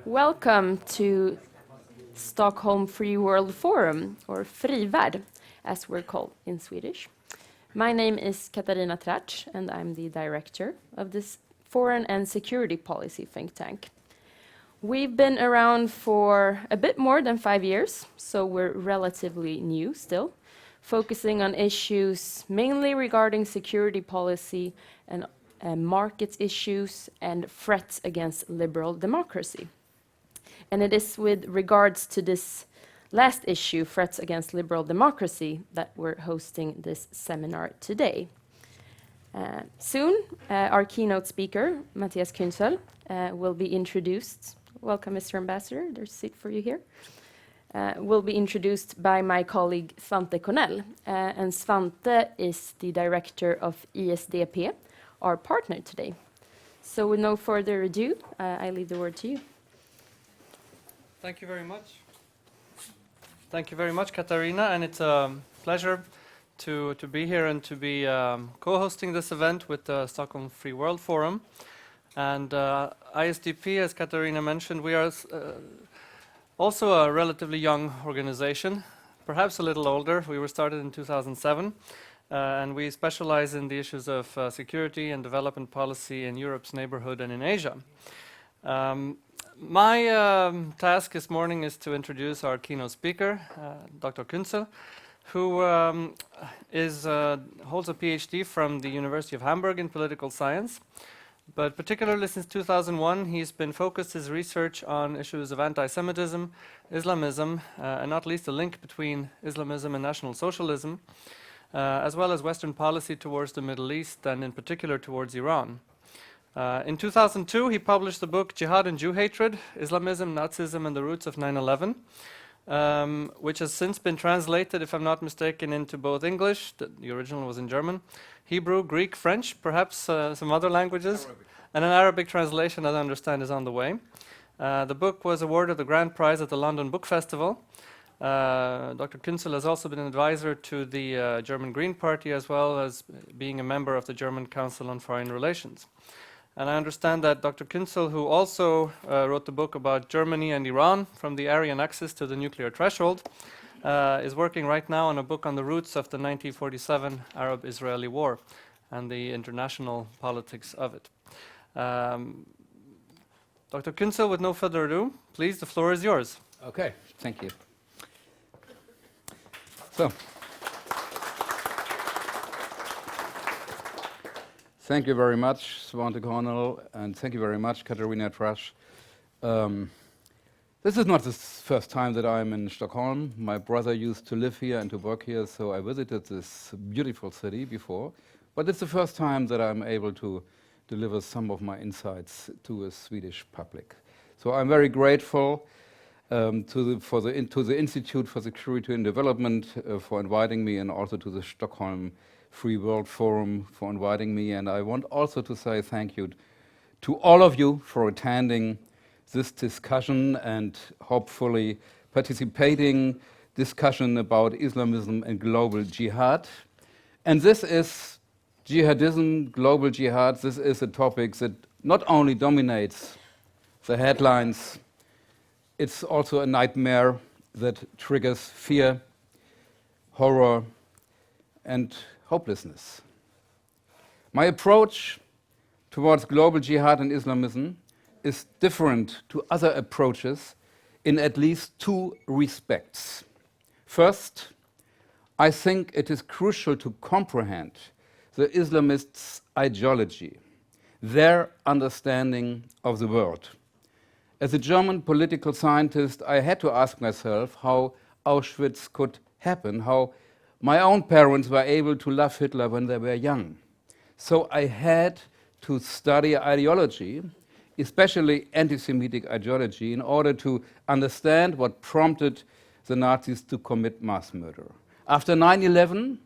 Welcome to Stockholm Free World Forum, or Frivärld, as we're called in Swedish. My name is Katarina Tracz, and I'm the director of this foreign and security policy think tank. We've been around for a bit more than 5 years, so we're relatively new still, focusing on issues mainly regarding security policy and market issues and threats against liberal democracy. And it is with regards to this last issue, threats against liberal democracy, that we're hosting this seminar today. Soon, our keynote speaker, Matthias Küntzel, will be introduced. Welcome, Mr. Ambassador. There's a seat for you here. Will be introduced by my colleague Svante Cornell. And Svante is the director of ISDP, our partner today. So with no further ado, I leave the word to you. Thank you very much. Thank you very much, Katarina, and it's a pleasure to be here and to be co-hosting this event with the Stockholm Free World Forum. And ISDP, as Katarina mentioned, we are also a relatively young organization, perhaps a little older. We were started in 2007, and we specialize in the issues of security and development policy in Europe's neighborhood and in Asia. My task this morning is to introduce our keynote speaker, Dr. Küntzel, who holds a PhD from the University of Hamburg in political science. But particularly since 2001, he's been focused his research on issues of anti-Semitism, Islamism, and not least the link between Islamism and National Socialism, as well as Western policy towards the Middle East and in particular towards Iran. In 2002, he published the book Jihad and Jew Hatred, Islamism, Nazism, and the Roots of 9/11, which has since been translated, if I'm not mistaken, into both English, the original was in German, Hebrew, Greek, French, perhaps some other languages, Arabic. And an Arabic translation, as I understand, is on the way. The book was awarded the Grand Prize at the London Book Festival. Dr. Küntzel has also been an advisor to the German Green Party, as well as being a member of the German Council on Foreign Relations. And I understand that Dr. Küntzel, who also wrote the book about Germany and Iran, from the Aryan Axis to the nuclear threshold, is working right now on a book on the roots of the 1947 Arab-Israeli War and the international politics of it. Dr. Küntzel, with no further ado, please, the floor is yours. Okay, thank you. So, thank you very much, Svante Cornell, and thank you very much, Katarina Tracz. This is not the first time that I'm in Stockholm. My brother used to live here and to work here, so I visited this beautiful city before. But it's the first time that I'm able to deliver some of my insights to a Swedish public. So I'm very grateful to the Institute for Security and Development for inviting me, and also to the Stockholm Free World Forum for inviting me. And I want also to say thank you to all of you for attending this discussion and hopefully participating discussion about Islamism and global jihad. And this is jihadism, global jihad. This is a topic that not only dominates the headlines, it's also a nightmare that triggers fear, horror, and hopelessness. My approach towards global jihad and Islamism is different to other approaches in at least two respects. First, I think it is crucial to comprehend the Islamists' ideology, their understanding of the world. As a German political scientist, I had to ask myself how Auschwitz could happen, how my own parents were able to love Hitler when they were young. So I had to study ideology, especially anti-Semitic ideology, in order to understand what prompted the Nazis to commit mass murder. After 9/11,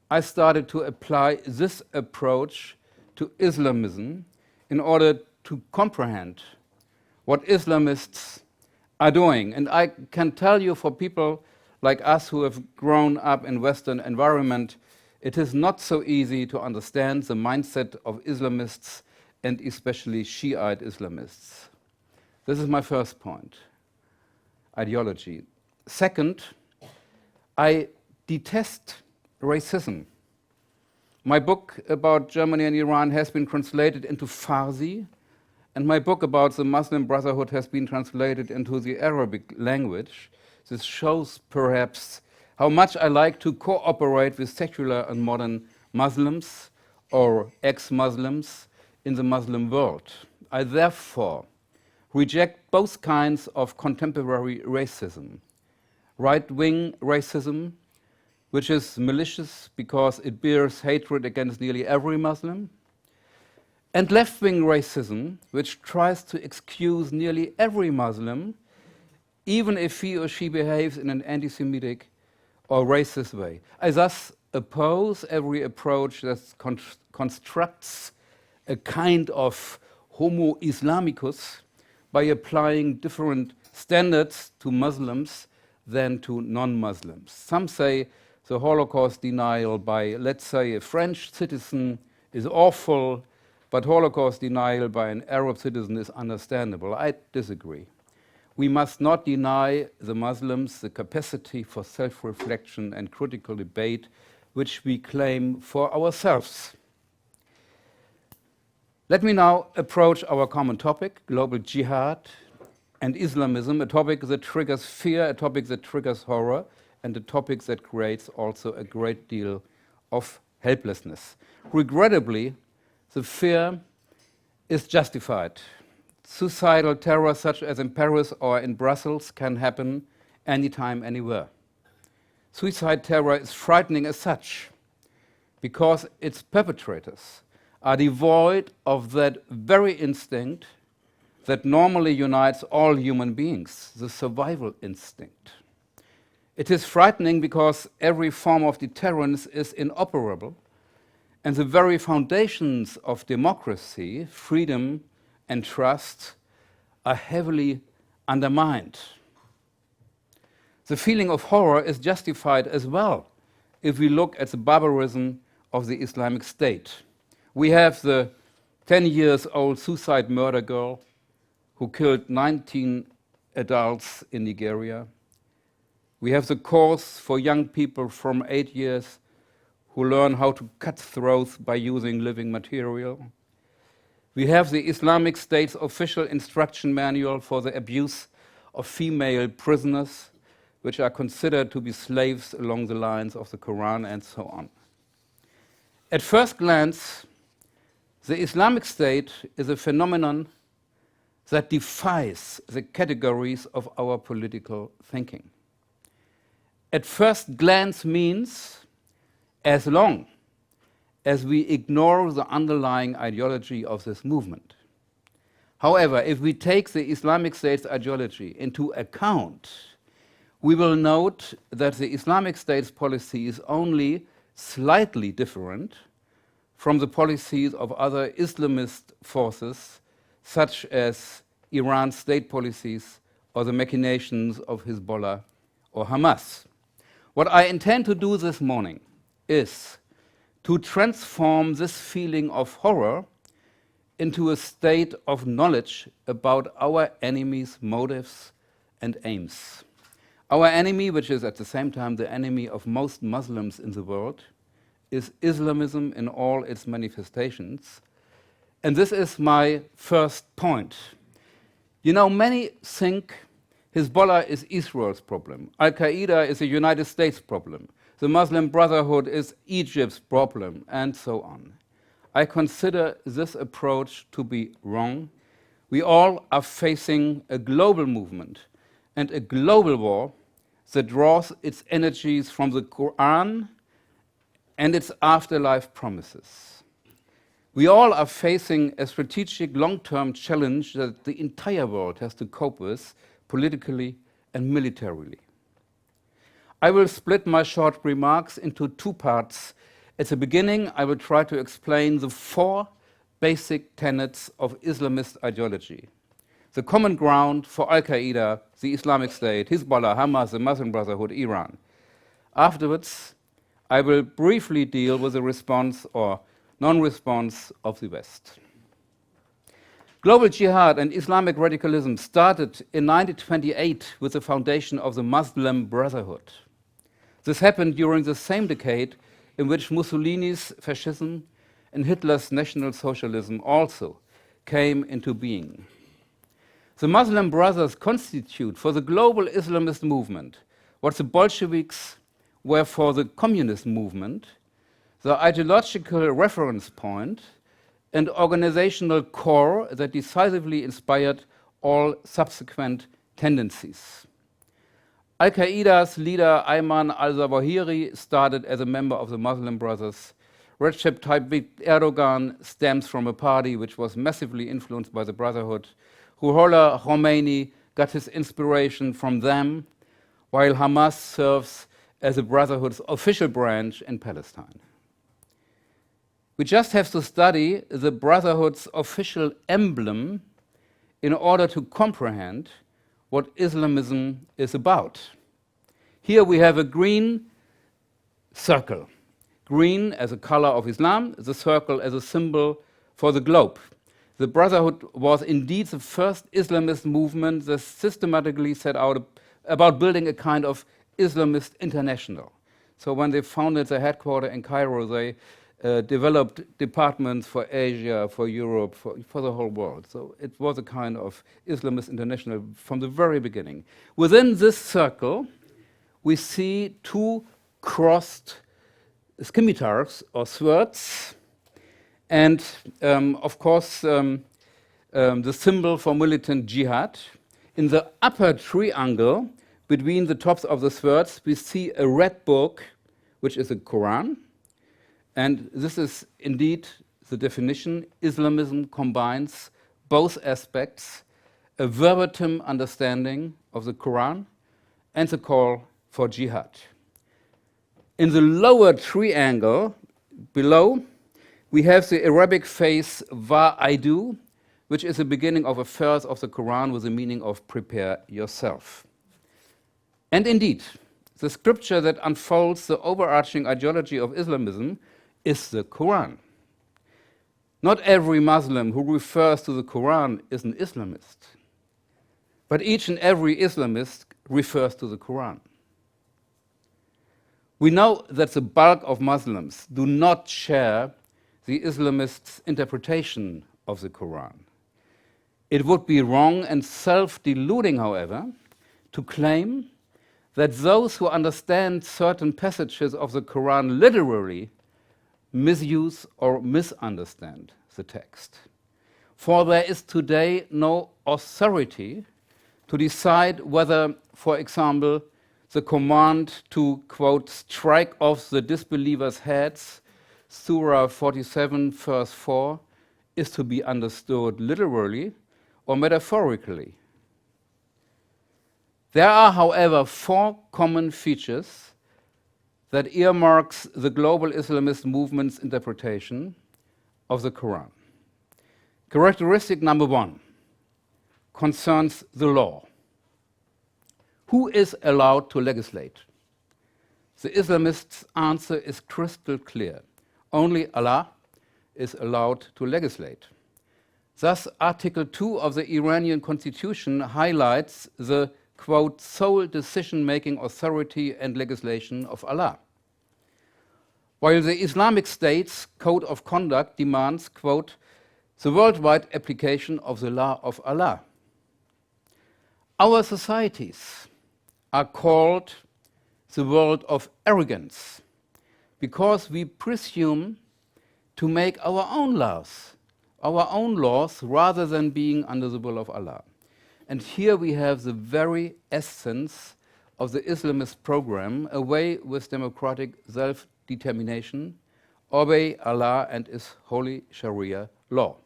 I started to apply this approach to Islamism in order to comprehend what Islamists are doing. And I can tell you, for people like us who have grown up in Western environment, it is not so easy to understand the mindset of Islamists, and especially Shiite Islamists. This is my first point, ideology. Second, I detest racism. My book about Germany and Iran has been translated into Farsi, and my book about the Muslim Brotherhood has been translated into the Arabic language. This shows perhaps how much I like to cooperate with secular and modern Muslims or ex-Muslims in the Muslim world. I therefore reject both kinds of contemporary racism. Right-wing racism, which is malicious because it bears hatred against nearly every Muslim, and left-wing racism, which tries to excuse nearly every Muslim, even if he or she behaves in an anti-Semitic or racist way. I thus oppose every approach that constructs a kind of homo Islamicus by applying different standards to Muslims than to non-Muslims. Some say the Holocaust denial by, let's say, a French citizen is awful, but Holocaust denial by an Arab citizen is understandable. I disagree. We must not deny the Muslims the capacity for self-reflection and critical debate which we claim for ourselves. Let me now approach our common topic, global jihad and Islamism, a topic that triggers fear, a topic that triggers horror, and a topic that creates also a great deal of helplessness. Regrettably, the fear is justified. Suicidal terror, such as in Paris or in Brussels, can happen anytime, anywhere. Suicide terror is frightening as such because its perpetrators are devoid of that very instinct that normally unites all human beings, the survival instinct. It is frightening because every form of deterrence is inoperable, and the very foundations of democracy, freedom and trust, are heavily undermined. The feeling of horror is justified as well if we look at the barbarism of the Islamic State. We have the 10-year-old suicide murder girl who killed 19 adults in Nigeria. We have the course for young people from 8 years who learn how to cut throats by using living material. We have the Islamic State's official instruction manual for the abuse of female prisoners, which are considered to be slaves along the lines of the Quran, and so on. At first glance, the Islamic State is a phenomenon that defies the categories of our political thinking. At first glance means as long as we ignore the underlying ideology of this movement. However, if we take the Islamic State's ideology into account, we will note that the Islamic State's policy is only slightly different from the policies of other Islamist forces, such as Iran's state policies or the machinations of Hezbollah or Hamas. What I intend to do this morning is to transform this feeling of horror into a state of knowledge about our enemy's motives and aims. Our enemy, which is at the same time the enemy of most Muslims in the world, is Islamism in all its manifestations. And this is my first point. You know, many think Hezbollah is Israel's problem. Al-Qaeda is a United States problem. The Muslim Brotherhood is Egypt's problem, and so on. I consider this approach to be wrong. We all are facing a global movement and a global war that draws its energies from the Quran and its afterlife promises. We all are facing a strategic long-term challenge that the entire world has to cope with politically and militarily. I will split my short remarks into two parts. At the beginning, I will try to explain the four basic tenets of Islamist ideology. The common ground for Al-Qaeda, the Islamic State, Hezbollah, Hamas, the Muslim Brotherhood, Iran. Afterwards, I will briefly deal with the response or non-response of the West. Global jihad and Islamic radicalism started in 1928 with the foundation of the Muslim Brotherhood. This happened during the same decade in which Mussolini's fascism and Hitler's National Socialism also came into being. The Muslim Brothers constitute for the global Islamist movement what the Bolsheviks were for the communist movement, the ideological reference point and organizational core that decisively inspired all subsequent tendencies. Al-Qaeda's leader Ayman al-Zawahiri started as a member of the Muslim Brothers. Recep Tayyip Erdogan stems from a party which was massively influenced by the Brotherhood. Ruhollah Khomeini got his inspiration from them, while Hamas serves as the Brotherhood's official branch in Palestine. We just have to study the Brotherhood's official emblem in order to comprehend what Islamism is about. Here we have a green circle. Green as a color of Islam, the circle as a symbol for the globe. The Brotherhood was indeed the first Islamist movement that systematically set out about building a kind of Islamist international. So when they founded their headquarters in Cairo, they developed departments for Asia, for Europe, for the whole world. So it was a kind of Islamist international from the very beginning. Within this circle, we see two crossed scimitars or swords, and of course the symbol for militant jihad. In the upper triangle between the tops of the swords, we see a red book, which is a Quran. And this is indeed the definition. Islamism combines both aspects, a verbatim understanding of the Quran and the call for jihad. In the lower triangle below, we have the Arabic phrase wa'aidu, which is the beginning of a verse of the Quran with the meaning of prepare yourself. And indeed, the scripture that unfolds the overarching ideology of Islamism is the Quran. Not every Muslim who refers to the Quran is an Islamist, but each and every Islamist refers to the Quran. We know that the bulk of Muslims do not share the Islamists' interpretation of the Quran. It would be wrong and self-deluding, however, to claim that those who understand certain passages of the Quran literally misuse or misunderstand the text. For there is today no authority to decide whether, for example, the command to, quote, strike off the disbelievers' heads, Surah 47, verse 4, is to be understood literally or metaphorically. There are, however, four common features that earmarks the global Islamist movement's interpretation of the Quran. Characteristic number one concerns the law. Who is allowed to legislate? The Islamists' answer is crystal clear. Only Allah is allowed to legislate. Thus, Article 2 of the Iranian constitution highlights the, quote, sole decision-making authority and legislation of Allah. While the Islamic State's code of conduct demands, quote, the worldwide application of the law of Allah. Our societies are called the world of arrogance because we presume to make our own laws rather than being under the will of Allah. And here we have the very essence of the Islamist program, away with democratic self-determination, obey Allah and His holy Sharia law.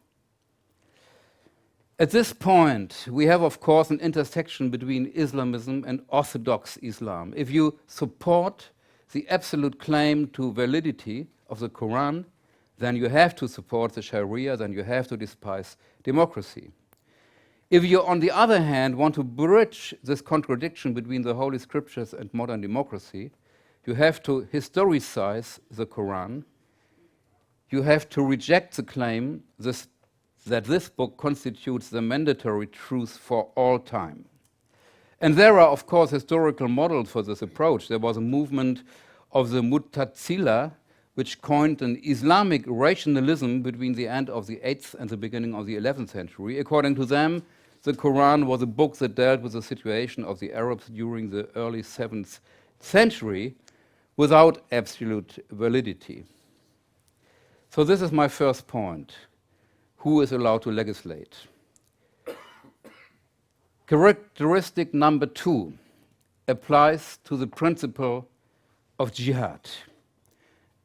At this point, we have, of course, an intersection between Islamism and Orthodox Islam. If you support the absolute claim to validity of the Quran, then you have to support the Sharia, then you have to despise democracy. If you, on the other hand, want to bridge this contradiction between the Holy Scriptures and modern democracy, you have to historicize the Quran. You have to reject the claim that this book constitutes the mandatory truth for all time. And there are, of course, historical models for this approach. There was a movement of the Mu'tazila, which coined an Islamic rationalism between the end of the 8th and the beginning of the 11th century. According to them, the Quran was a book that dealt with the situation of the Arabs during the early 7th century without absolute validity. So this is my first point. Who is allowed to legislate? Characteristic number 2 applies to the principle of jihad.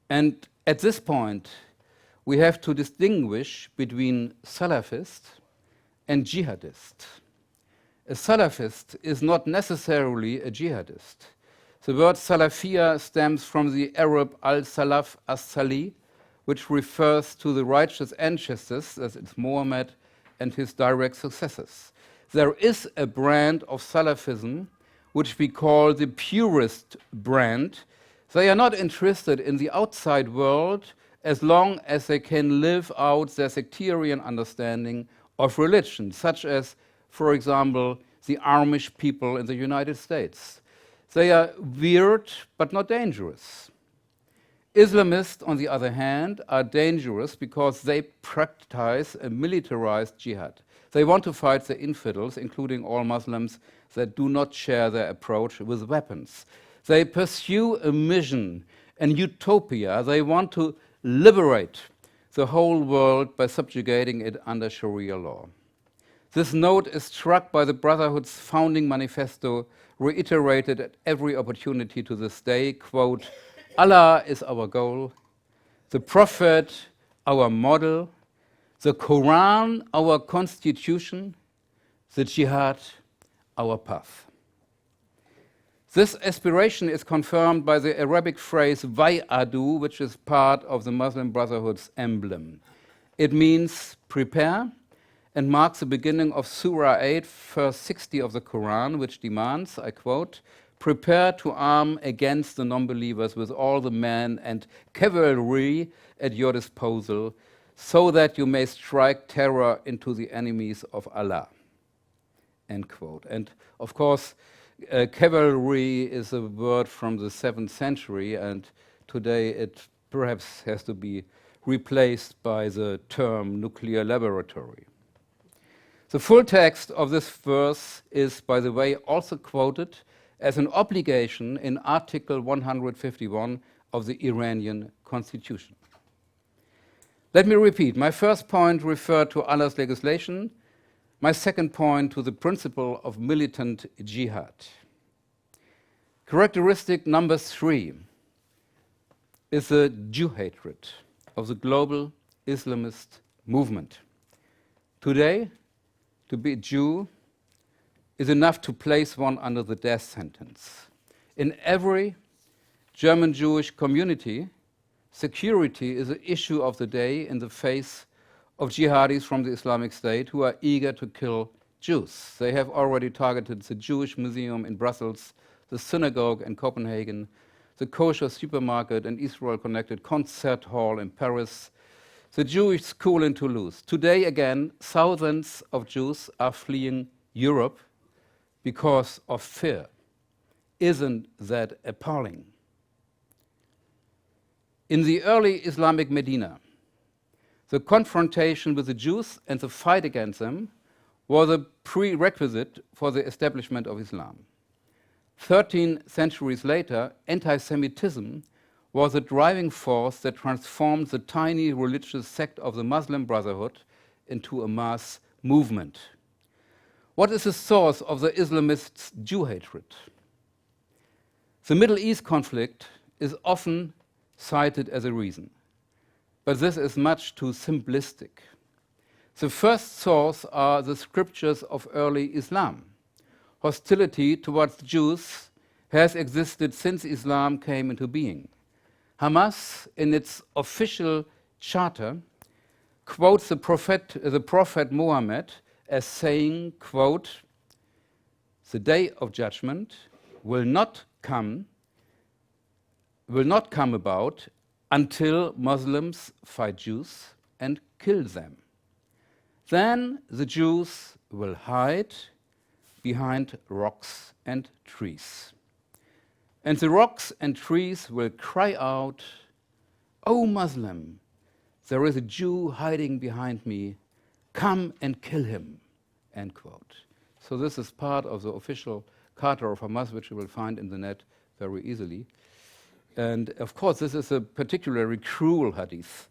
And at this point, we have to distinguish between Salafist and jihadist. A Salafist is not necessarily a jihadist. The word Salafiyya stems from the Arab al-Salaf as-Sali, which refers to the righteous ancestors, as it's Muhammad and his direct successors. There is a brand of Salafism which we call the purist brand. They are not interested in the outside world as long as they can live out their sectarian understanding of religion, such as, for example, the Amish people in the United States. They are weird but not dangerous. Islamists, on the other hand, are dangerous because they practice a militarized jihad. They want to fight the infidels, including all Muslims that do not share their approach with weapons. They pursue a mission, an utopia. They want to liberate the whole world by subjugating it under Sharia law. This note is struck by the Brotherhood's founding manifesto, reiterated at every opportunity to this day, quote, Allah is our goal, the Prophet our model, the Quran our constitution, the Jihad our path. This aspiration is confirmed by the Arabic phrase Wai'adu, which is part of the Muslim Brotherhood's emblem. It means prepare and marks the beginning of Surah 8, verse 60 of the Quran, which demands, I quote, prepare to arm against the non-believers with all the men and cavalry at your disposal, so that you may strike terror into the enemies of Allah. End quote. And of course, cavalry is a word from the 7th century, and today it perhaps has to be replaced by the term nuclear laboratory. The full text of this verse is, by the way, also quoted as an obligation in Article 151 of the Iranian constitution. Let me repeat. My first point referred to Allah's legislation. My second point to the principle of militant jihad. Characteristic number 3 is the Jew hatred of the global Islamist movement. Today, to be a Jew is enough to place one under the death sentence. In every German Jewish community, security is an issue of the day in the face of jihadis from the Islamic State who are eager to kill Jews. They have already targeted the Jewish Museum in Brussels, the synagogue in Copenhagen, the kosher supermarket and Israel-connected concert hall in Paris, the Jewish school in Toulouse. Today, again, thousands of Jews are fleeing Europe because of fear. Isn't that appalling? In the early Islamic Medina, the confrontation with the Jews and the fight against them was a prerequisite for the establishment of Islam. 13 centuries later, anti-Semitism was a driving force that transformed the tiny religious sect of the Muslim Brotherhood into a mass movement. What is the source of the Islamists' Jew hatred? The Middle East conflict is often cited as a reason, but this is much too simplistic. The first source are the scriptures of early Islam. Hostility towards Jews has existed since Islam came into being. Hamas, in its official charter, quotes the Prophet Muhammad as saying, quote, the day of judgment will not come about until Muslims fight Jews and kill them. then the Jews will hide behind rocks and trees. And the rocks and trees will cry out, "O Muslim, there is a Jew hiding behind me. Come and kill him," end quote. So this is part of the official Charter of Hamas, which you will find in the net very easily. And of course, this is a particularly cruel hadith.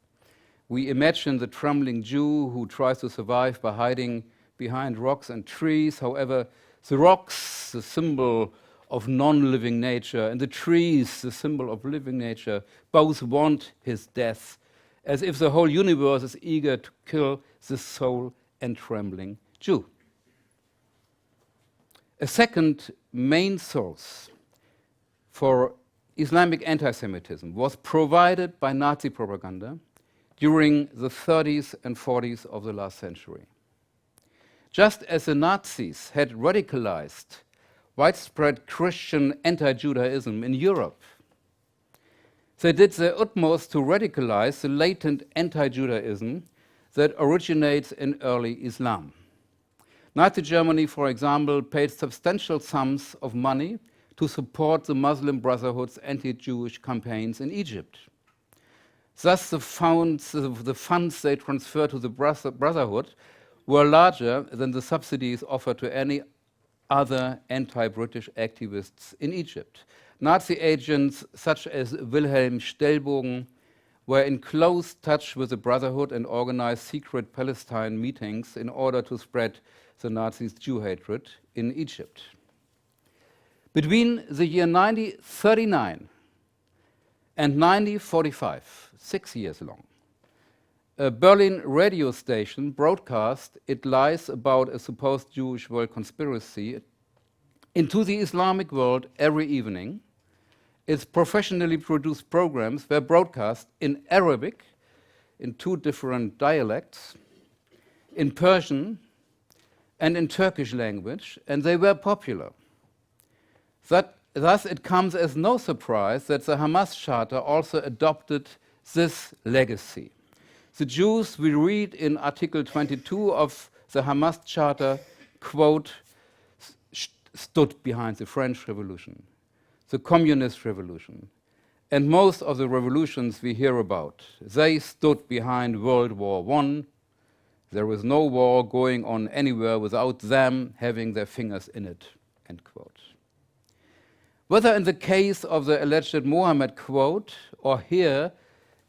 We imagine the trembling Jew who tries to survive by hiding behind rocks and trees. However, the rocks, the symbol of non-living nature, and the trees, the symbol of living nature, both want his death, as if the whole universe is eager to kill the soul and trembling Jew. A second main source for Islamic anti-Semitism was provided by Nazi propaganda during the 30s and 40s of the last century. Just as the Nazis had radicalized widespread Christian anti-Judaism in Europe, they did their utmost to radicalize the latent anti-Judaism that originates in early Islam. Nazi Germany, for example, paid substantial sums of money to support the Muslim Brotherhood's anti-Jewish campaigns in Egypt. Thus, the funds they transferred to the Brotherhood were larger than the subsidies offered to any other anti-British activists in Egypt. Nazi agents such as Wilhelm Stellbogen were in close touch with the Brotherhood and organized secret Palestine meetings in order to spread the Nazis' Jew hatred in Egypt. Between the year 1939 and 1945, 6 years long, a Berlin radio station broadcast its lies about a supposed Jewish world conspiracy into the Islamic world every evening. Its professionally produced programs were broadcast in Arabic, in 2 different dialects, in Persian and in Turkish language, and they were popular. Thus, it comes as no surprise that the Hamas Charter also adopted this legacy. The Jews we read in Article 22 of the Hamas Charter, quote, stood behind the French Revolution, the Communist Revolution, and most of the revolutions we hear about. They stood behind World War I. There was no war going on anywhere without them having their fingers in it, end quote. Whether in the case of the alleged Mohammed quote or here,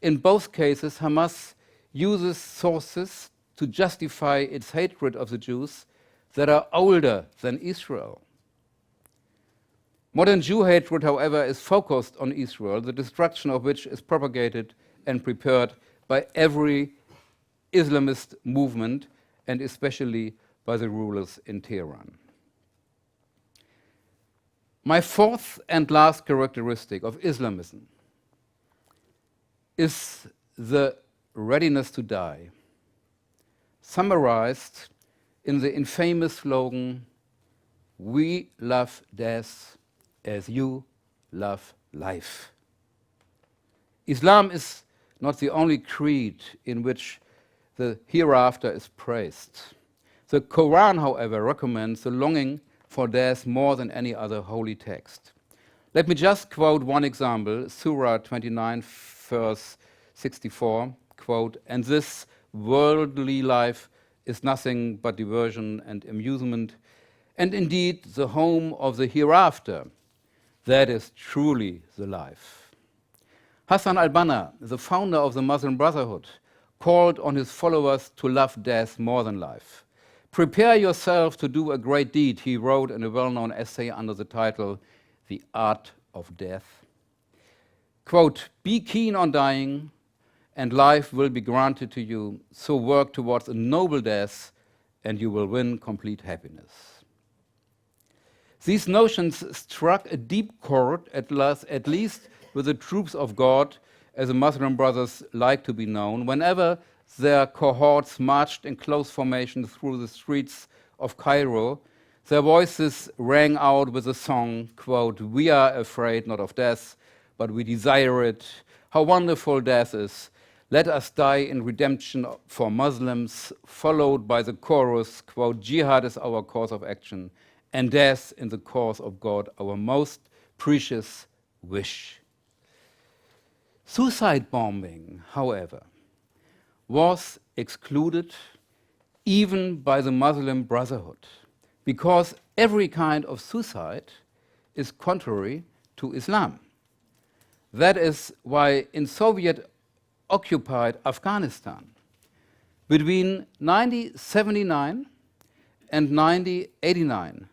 in both cases, Hamas uses sources to justify its hatred of the Jews that are older than Israel. Modern Jew hatred, however, is focused on Israel, the destruction of which is propagated and prepared by every Islamist movement, and especially by the rulers in Tehran. My fourth and last characteristic of Islamism is the readiness to die, summarized in the infamous slogan, "We love death as you love life." Islam is not the only creed in which the hereafter is praised. The Quran, however, recommends the longing for death more than any other holy text. Let me just quote one example, Surah 29, verse 64, quote, "And this worldly life is nothing but diversion and amusement, and indeed the home of the hereafter, that is truly the life." Hassan al-Banna, the founder of the Muslim Brotherhood, called on his followers to love death more than life. "Prepare yourself to do a great deed," he wrote in a well-known essay under the title, "The Art of Death." Quote, "Be keen on dying, and life will be granted to you, so work towards a noble death, and you will win complete happiness." These notions struck a deep chord, at least with the troops of God, as the Muslim brothers like to be known, whenever their cohorts marched in close formation through the streets of Cairo. Their voices rang out with the song, quote, "We are afraid not of death, but we desire it. How wonderful death is. let us die in redemption for Muslims, followed by the chorus, quote, jihad is our course of action, and death in the cause of God, our most precious wish. Suicide bombing, however, was excluded even by the Muslim Brotherhood, because every kind of suicide is contrary to Islam. That is why in Soviet-occupied Afghanistan, between 1979 and 1989,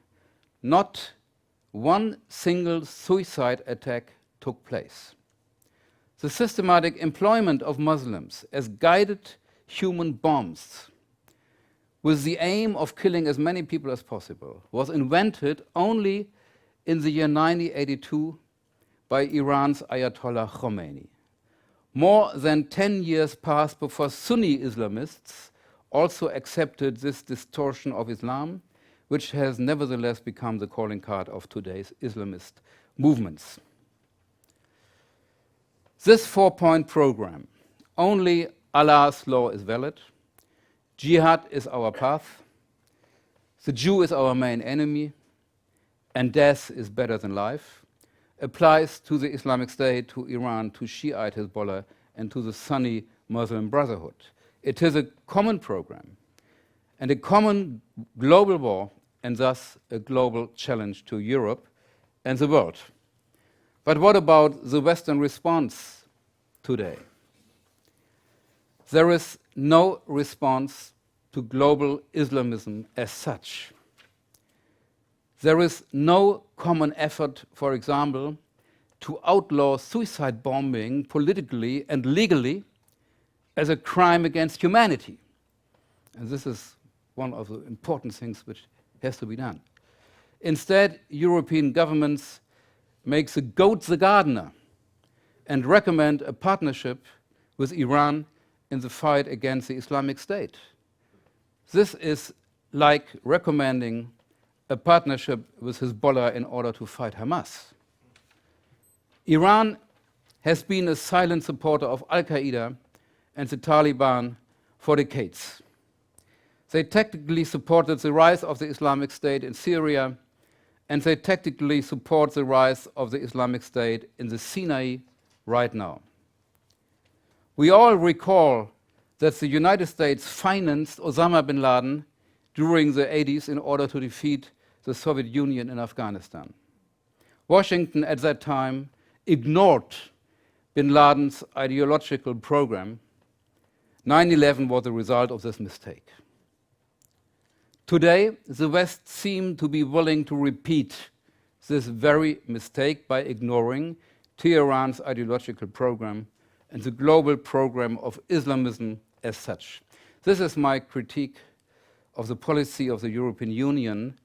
not one single suicide attack took place. The systematic employment of Muslims as guided human bombs with the aim of killing as many people as possible was invented only in the year 1982 by Iran's Ayatollah Khomeini. More than 10 years passed before Sunni Islamists also accepted this distortion of Islam, which has nevertheless become the calling card of today's Islamist movements. This four-point program, only Allah's law is valid, jihad is our path, the Jew is our main enemy, and death is better than life, applies to the Islamic State, to Iran, to Shiite Hezbollah, and to the Sunni Muslim Brotherhood. It is a common program and a common global war, and thus a global challenge to Europe and the world. But what about the Western response today? There is no response to global Islamism as such. There is no common effort, for example, to outlaw suicide bombing politically and legally as a crime against humanity. And this is one of the important things which has to be done. Instead, European governments make the goat the gardener and recommend a partnership with Iran in the fight against the Islamic State. This is like recommending a partnership with Hezbollah in order to fight Hamas. Iran has been a silent supporter of Al-Qaeda and the Taliban for decades. They tactically supported the rise of the Islamic State in Syria, and they tactically support the rise of the Islamic State in the Sinai right now. We all recall that the United States financed Osama bin Laden during the 80s in order to defeat the Soviet Union in Afghanistan. Washington at that time ignored bin Laden's ideological program. 9/11 was the result of this mistake. Today, the West seems to be willing to repeat this very mistake by ignoring Tehran's ideological program and the global program of Islamism as such. This is my critique of the policy of the European Union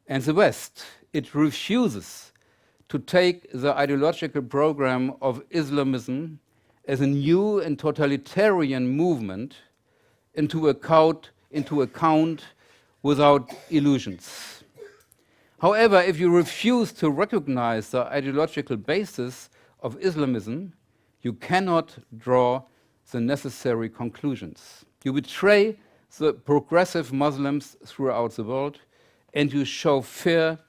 and the West. It refuses to take the ideological program of Islamism as a new and totalitarian movement into account without illusions. However, if you refuse to recognize the ideological basis of Islamism, you cannot draw the necessary conclusions. You betray the progressive Muslims throughout the world, and you show fear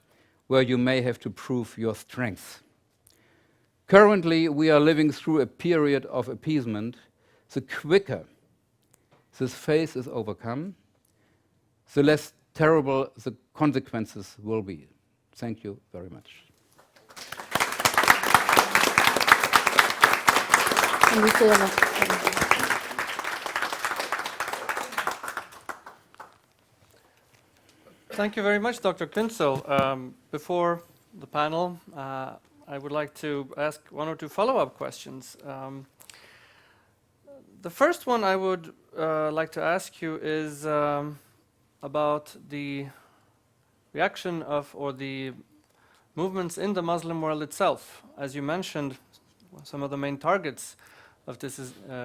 where you may have to prove your strength. Currently, we are living through a period of appeasement. The quicker this phase is overcome, the less terrible the consequences will be. Thank you very much. Thank you very much, Dr. Küntzel. Before the panel, I would like to ask one or two follow-up questions. The first one I would like to ask you is about the reaction of, or the movements in the Muslim world itself. As you mentioned, some of the main targets of this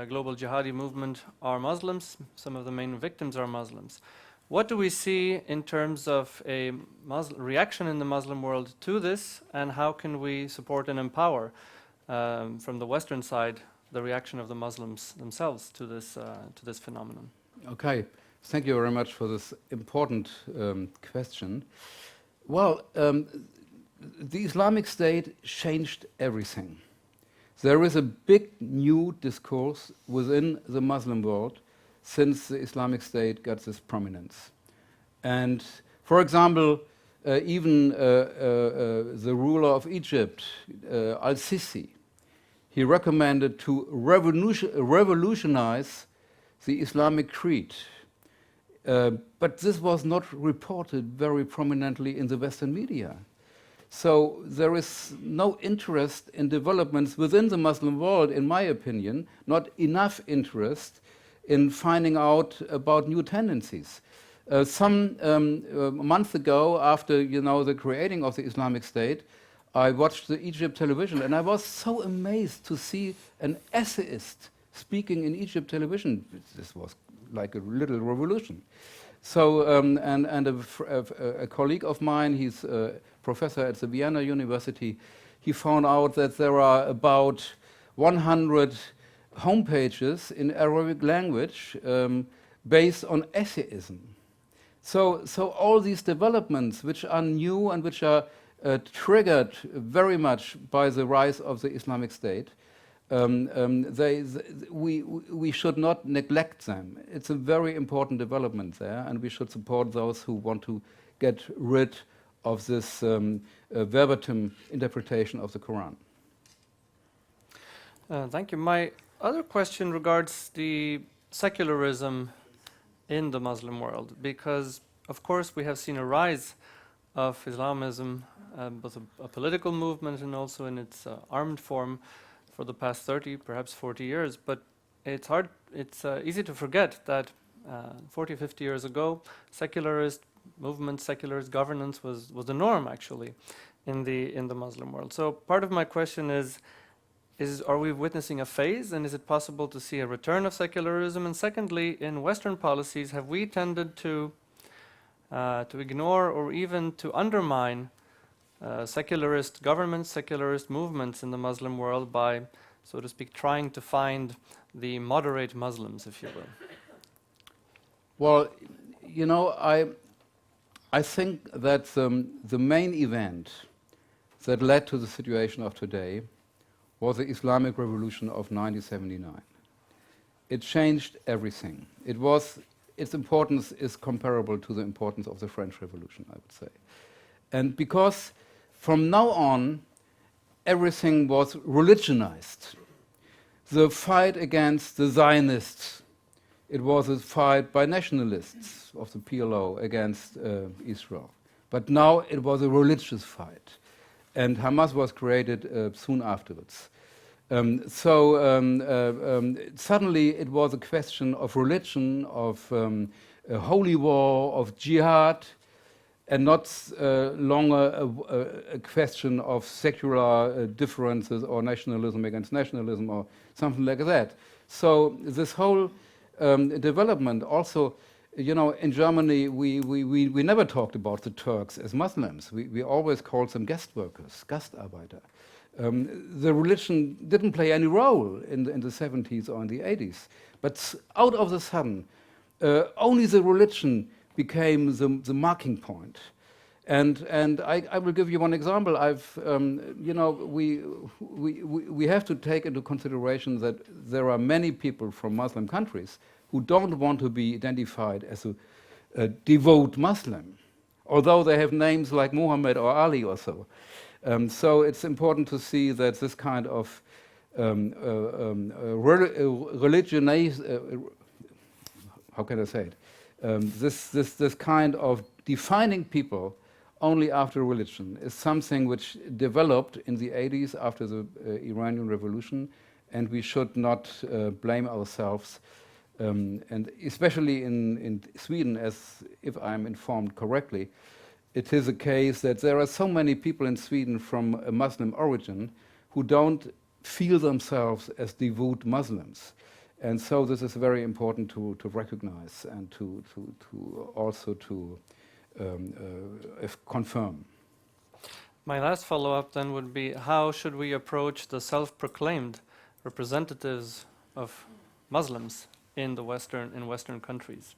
global jihadi movement are Muslims. Some of the main victims are Muslims. What do we see in terms of a reaction in the Muslim world to this, and how can we support and empower from the Western side the reaction of the Muslims themselves to this phenomenon. Okay, thank you very much for this important question. Well, the Islamic State changed everything. There is a big new discourse within the Muslim world since the Islamic State got this prominence. And for example, even the ruler of Egypt, al-Sisi, he recommended to revolutionize the Islamic creed. But this was not reported very prominently in the Western media. So there is no interest in developments within the Muslim world, in my opinion, not enough interest in finding out about new tendencies. Some months ago, after the creating of the Islamic State, I watched the Egypt television, and I was so amazed to see an essayist speaking in Egypt television. This was like a little revolution. So, and a colleague of mine, he's a professor at the Vienna University, he found out that there are about 100 homepages in Arabic language based on essayism. So all these developments, which are new and which are triggered very much by the rise of the Islamic State, we should not neglect them. It's a very important development there, and we should support those who want to get rid of this verbatim interpretation of the Quran. Thank you. My other question regards the secularism in the Muslim world, because of course we have seen a rise of Islamism, both a political movement and also in its armed form for the past 30, perhaps 40 years. But it's easy to forget that 40, 50 years ago, secularist movement, secularist governance was the norm actually in the Muslim world. So part of my question is are we witnessing a phase, and is it possible to see a return of secularism? And secondly, in Western policies, have we tended to ignore or even to undermine secularist governments, secularist movements in the Muslim world by, so to speak, trying to find the moderate Muslims, if you will? Well, I think that the main event that led to the situation of today was the Islamic Revolution of 1979. It changed everything. Its importance is comparable to the importance of the French Revolution, I would say. And because from now on, everything was religionized. The fight against the Zionists, it was a fight by nationalists of the PLO against Israel. But now it was a religious fight. And Hamas was created soon afterwards. Suddenly it was a question of religion, of a holy war, of jihad, and not longer a question of secular differences or nationalism against nationalism or something like that. So this whole development also, in Germany we never talked about the Turks as Muslims. We always called them guest workers, Gastarbeiter. The religion didn't play any role in the 70s or in the 80s. But out of the sudden, only the religion became the marking point. And I will give you one example. We have to take into consideration that there are many people from Muslim countries who don't want to be identified as a devout Muslim, although they have names like Muhammad or Ali or so. So it's important to see that this kind of how can I say it? This kind of defining people only after religion is something which developed in the 80s after the Iranian Revolution, and we should not blame ourselves. And especially in Sweden, as if I'm informed correctly, it is a case that there are so many people in Sweden from a Muslim origin who don't feel themselves as devout Muslims. And so this is very important to recognize and to also confirm. My last follow-up then would be, how should we approach the self-proclaimed representatives of Muslims in Western countries.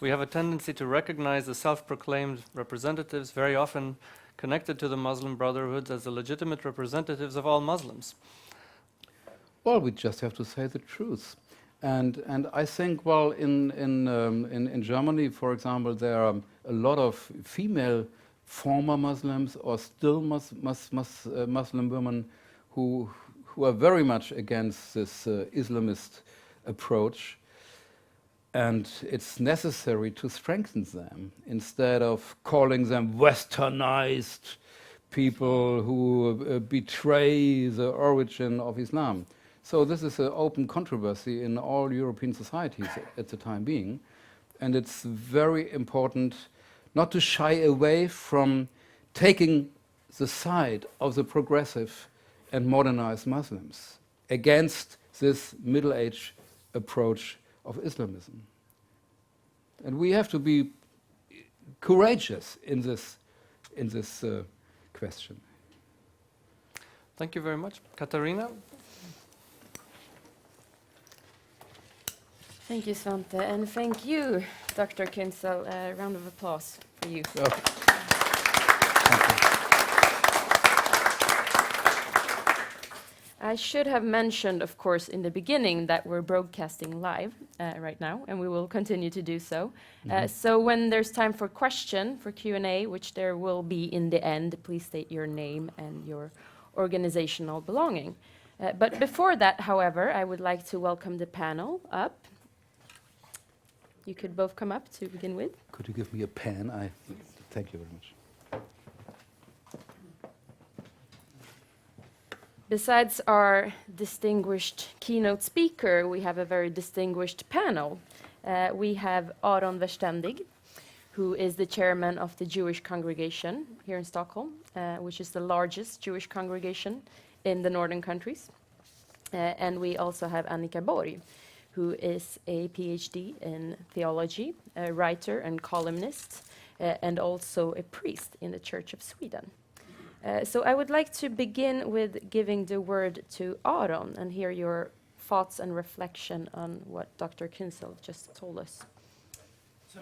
We have a tendency to recognize the self-proclaimed representatives, very often connected to the Muslim Brotherhood, as the legitimate representatives of all Muslims. Well, we just have to say the truth. And I think, well, in Germany, for example, there are a lot of female former Muslims or still Muslim women who are very much against this Islamist approach. And it's necessary to strengthen them instead of calling them westernized people who betray the origin of Islam. So this is an open controversy in all European societies at the time being. And it's very important not to shy away from taking the side of the progressive and modernized Muslims against this middle-age approach of Islamism. And we have to be courageous in this question. Thank you very much. Katarina? Thank you, Svante, and thank you, Dr. Küntzel. A round of applause for you. Oh. I should have mentioned, of course, in the beginning that we're broadcasting live right now, and we will continue to do so. So when there's time for Q&A, which there will be in the end, please state your name and your organizational belonging. But before that, however, I would like to welcome the panel up. You could both come up to begin with. Could you give me a pen? Thank you very much. Besides our distinguished keynote speaker, we have a very distinguished panel. We have Aron Verständig, who is the chairman of the Jewish congregation here in Stockholm, which is the largest Jewish congregation in the northern countries. And we also have Annika Borg, who is a PhD in theology, a writer and columnist, and also a priest in the Church of Sweden. So I would like to begin with giving the word to Aron and hear your thoughts and reflection on what Dr. Küntzel just told us. So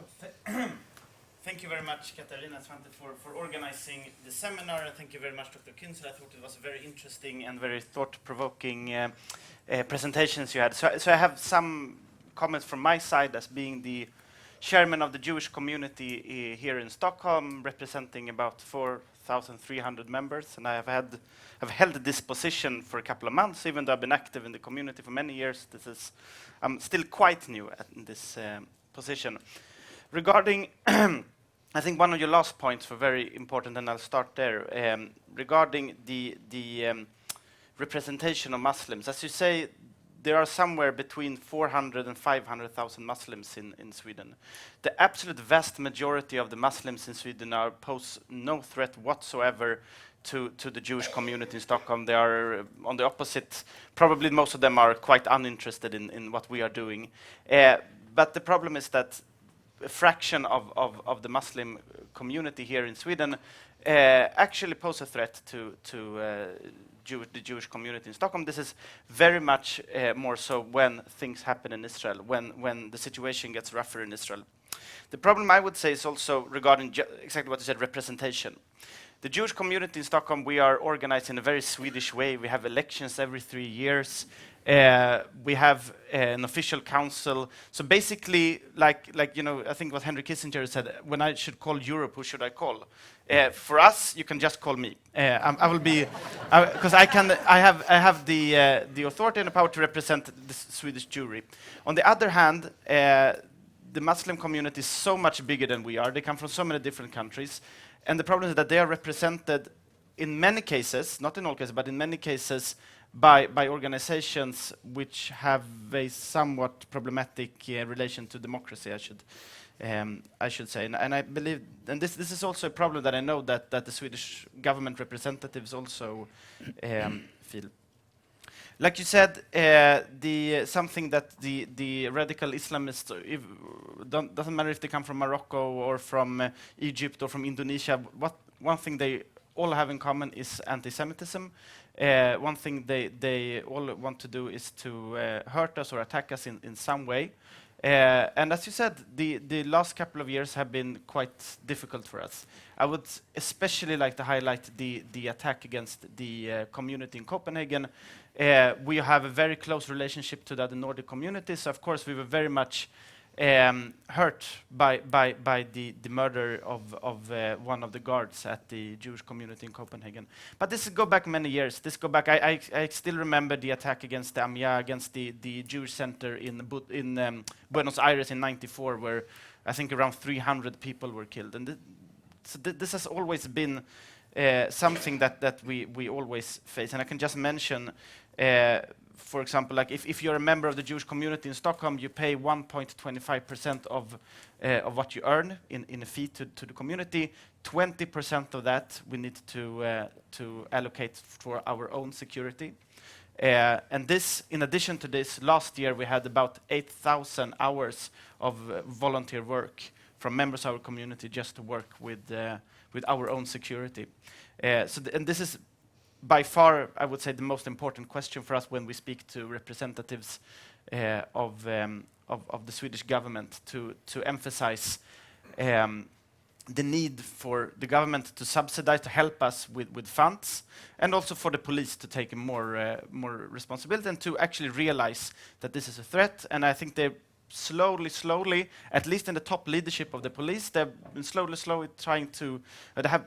thank you very much, Katarina and Svante, for organizing the seminar, and thank you very much, Dr. Küntzel. I thought it was a very interesting and very thought-provoking presentations you had. So I have some comments from my side as being the chairman of the Jewish community here in Stockholm, representing about 4,300 members, and I've held this position for a couple of months, even though I've been active in the community for many years. I'm still quite new in this position. Regarding, I think one of your last points were very important, and I'll start there. Regarding the representation of Muslims, as you say, there are somewhere between 400 and 500,000 Muslims in Sweden. The absolute vast majority of the Muslims in Sweden pose no threat whatsoever to the Jewish community in Stockholm. They are on the opposite. Probably most of them are quite uninterested in what we are doing. But the problem is that a fraction of the Muslim community here in Sweden actually pose a threat to the Jewish community in Stockholm. This is very much more so when things happen in Israel, when the situation gets rougher in Israel. The problem, I would say, is also regarding exactly what you said, representation. The Jewish community in Stockholm, we are organized in a very Swedish way. We have elections every 3 years. We have an official council. So basically, like you know, I think what Henry Kissinger said, when I should call Europe, who should I call? For us, you can just call me. I will be, because I have the authority and the power to represent the Swedish Jewry. On the other hand, the Muslim community is so much bigger than we are. They come from so many different countries. And the problem is that they are represented in many cases, not in all cases, but in many cases, by organizations which have a somewhat problematic relation to democracy, I should say. And I believe, and this is also a problem that I know that the Swedish government representatives also feel. Like you said, something that the radical Islamists, doesn't matter if they come from Morocco or from Egypt or from Indonesia, one thing they all have in common is anti-Semitism. One thing they all want to do is to hurt us or attack us in some way. And as you said, the last couple of years have been quite difficult for us. I would especially like to highlight the attack against the community in Copenhagen. We have a very close relationship to the other Nordic communities. So of course, we were very much hurt by the murder of one of the guards at the Jewish community in Copenhagen. But this go back many years. This go back. I still remember the attack against the AMIA, against the Jewish center in Buenos Aires in '94, where I think around 300 people were killed. And so this has always been something that we always face. And I can just mention. For example, like if you're a member of the Jewish community in Stockholm, you pay 1.25% of what you earn in a fee to the community. 20% of that we need to allocate for our own security. And this, in addition to this, last year we had about 8,000 hours of volunteer work from members of our community just to work with our own security. And this is by far, I would say, the most important question for us when we speak to representatives of the Swedish government to emphasize the need for the government to subsidize, to help us with funds, and also for the police to take more responsibility and to actually realize that this is a threat. And I think they're slowly, at least in the top leadership of the police, they've been slowly trying to, they have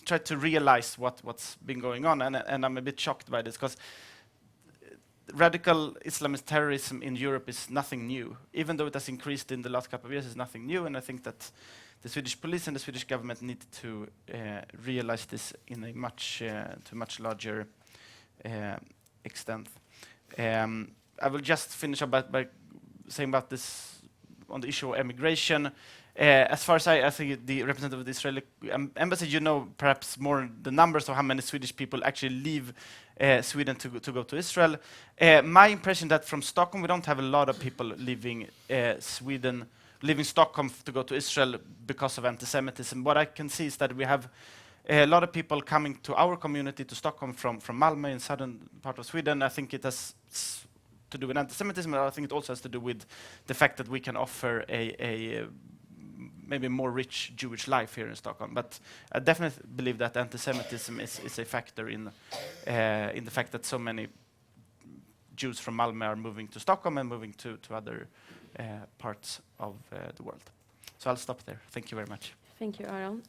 tried to realize what's been going on, and I'm a bit shocked by this, because radical Islamist terrorism in Europe is nothing new. Even though it has increased in the last couple of years, it's nothing new, and I think that the Swedish police and the Swedish government need to realize this in a much larger extent. I will just finish up by saying about this on the issue of immigration. As far as I think the representative of the Israeli embassy, you know perhaps more the numbers of how many Swedish people actually leave Sweden to go to Israel. My impression that from Stockholm we don't have a lot of people leaving Stockholm to go to Israel because of anti-Semitism. What I can see is that we have a lot of people coming to our community to Stockholm from Malmö in southern part of Sweden. I think it has to do with anti-Semitism, and I think it also has to do with the fact that we can offer a maybe more rich Jewish life here in Stockholm. But I definitely believe that anti-Semitism is a factor in the fact that so many Jews from Malmö are moving to Stockholm and moving to other parts of the world. So I'll stop there. Thank you very much. Thank you, Aron.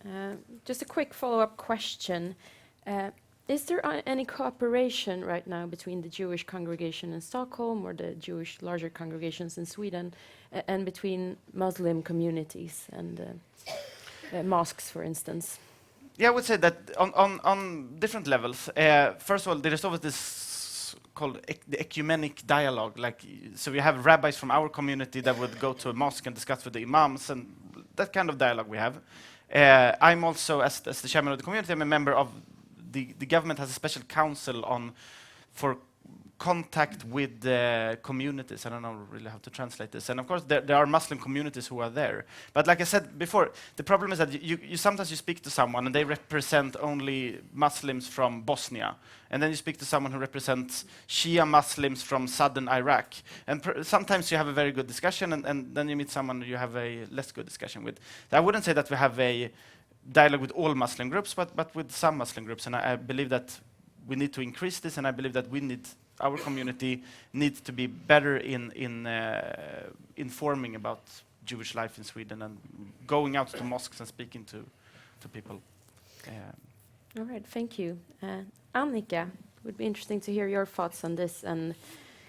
Just a quick follow-up question. Is there any cooperation right now between the Jewish congregation in Stockholm or the Jewish larger congregations in Sweden and between Muslim communities and mosques, for instance? Yeah, I would say that on different levels. First of all, there is always this called the ecumenic dialogue. Like, so we have rabbis from our community that would go to a mosque and discuss with the imams, and that kind of dialogue we have. I'm also, as the chairman of the community, I'm a member of the government has a special council for contact with the communities. I don't know really how to translate this. And of course, there are Muslim communities who are there. But like I said before, the problem is that you sometimes you speak to someone and they represent only Muslims from Bosnia. And then you speak to someone who represents Shia Muslims from southern Iraq. And sometimes you have a very good discussion, and then you meet someone you have a less good discussion with. I wouldn't say that we have a dialogue with all Muslim groups, but with some Muslim groups. And I believe that we need to increase this, and I believe that our community needs to be better in informing about Jewish life in Sweden and going out to mosques and speaking to people. All right, thank you. Annika, it would be interesting to hear your thoughts on this and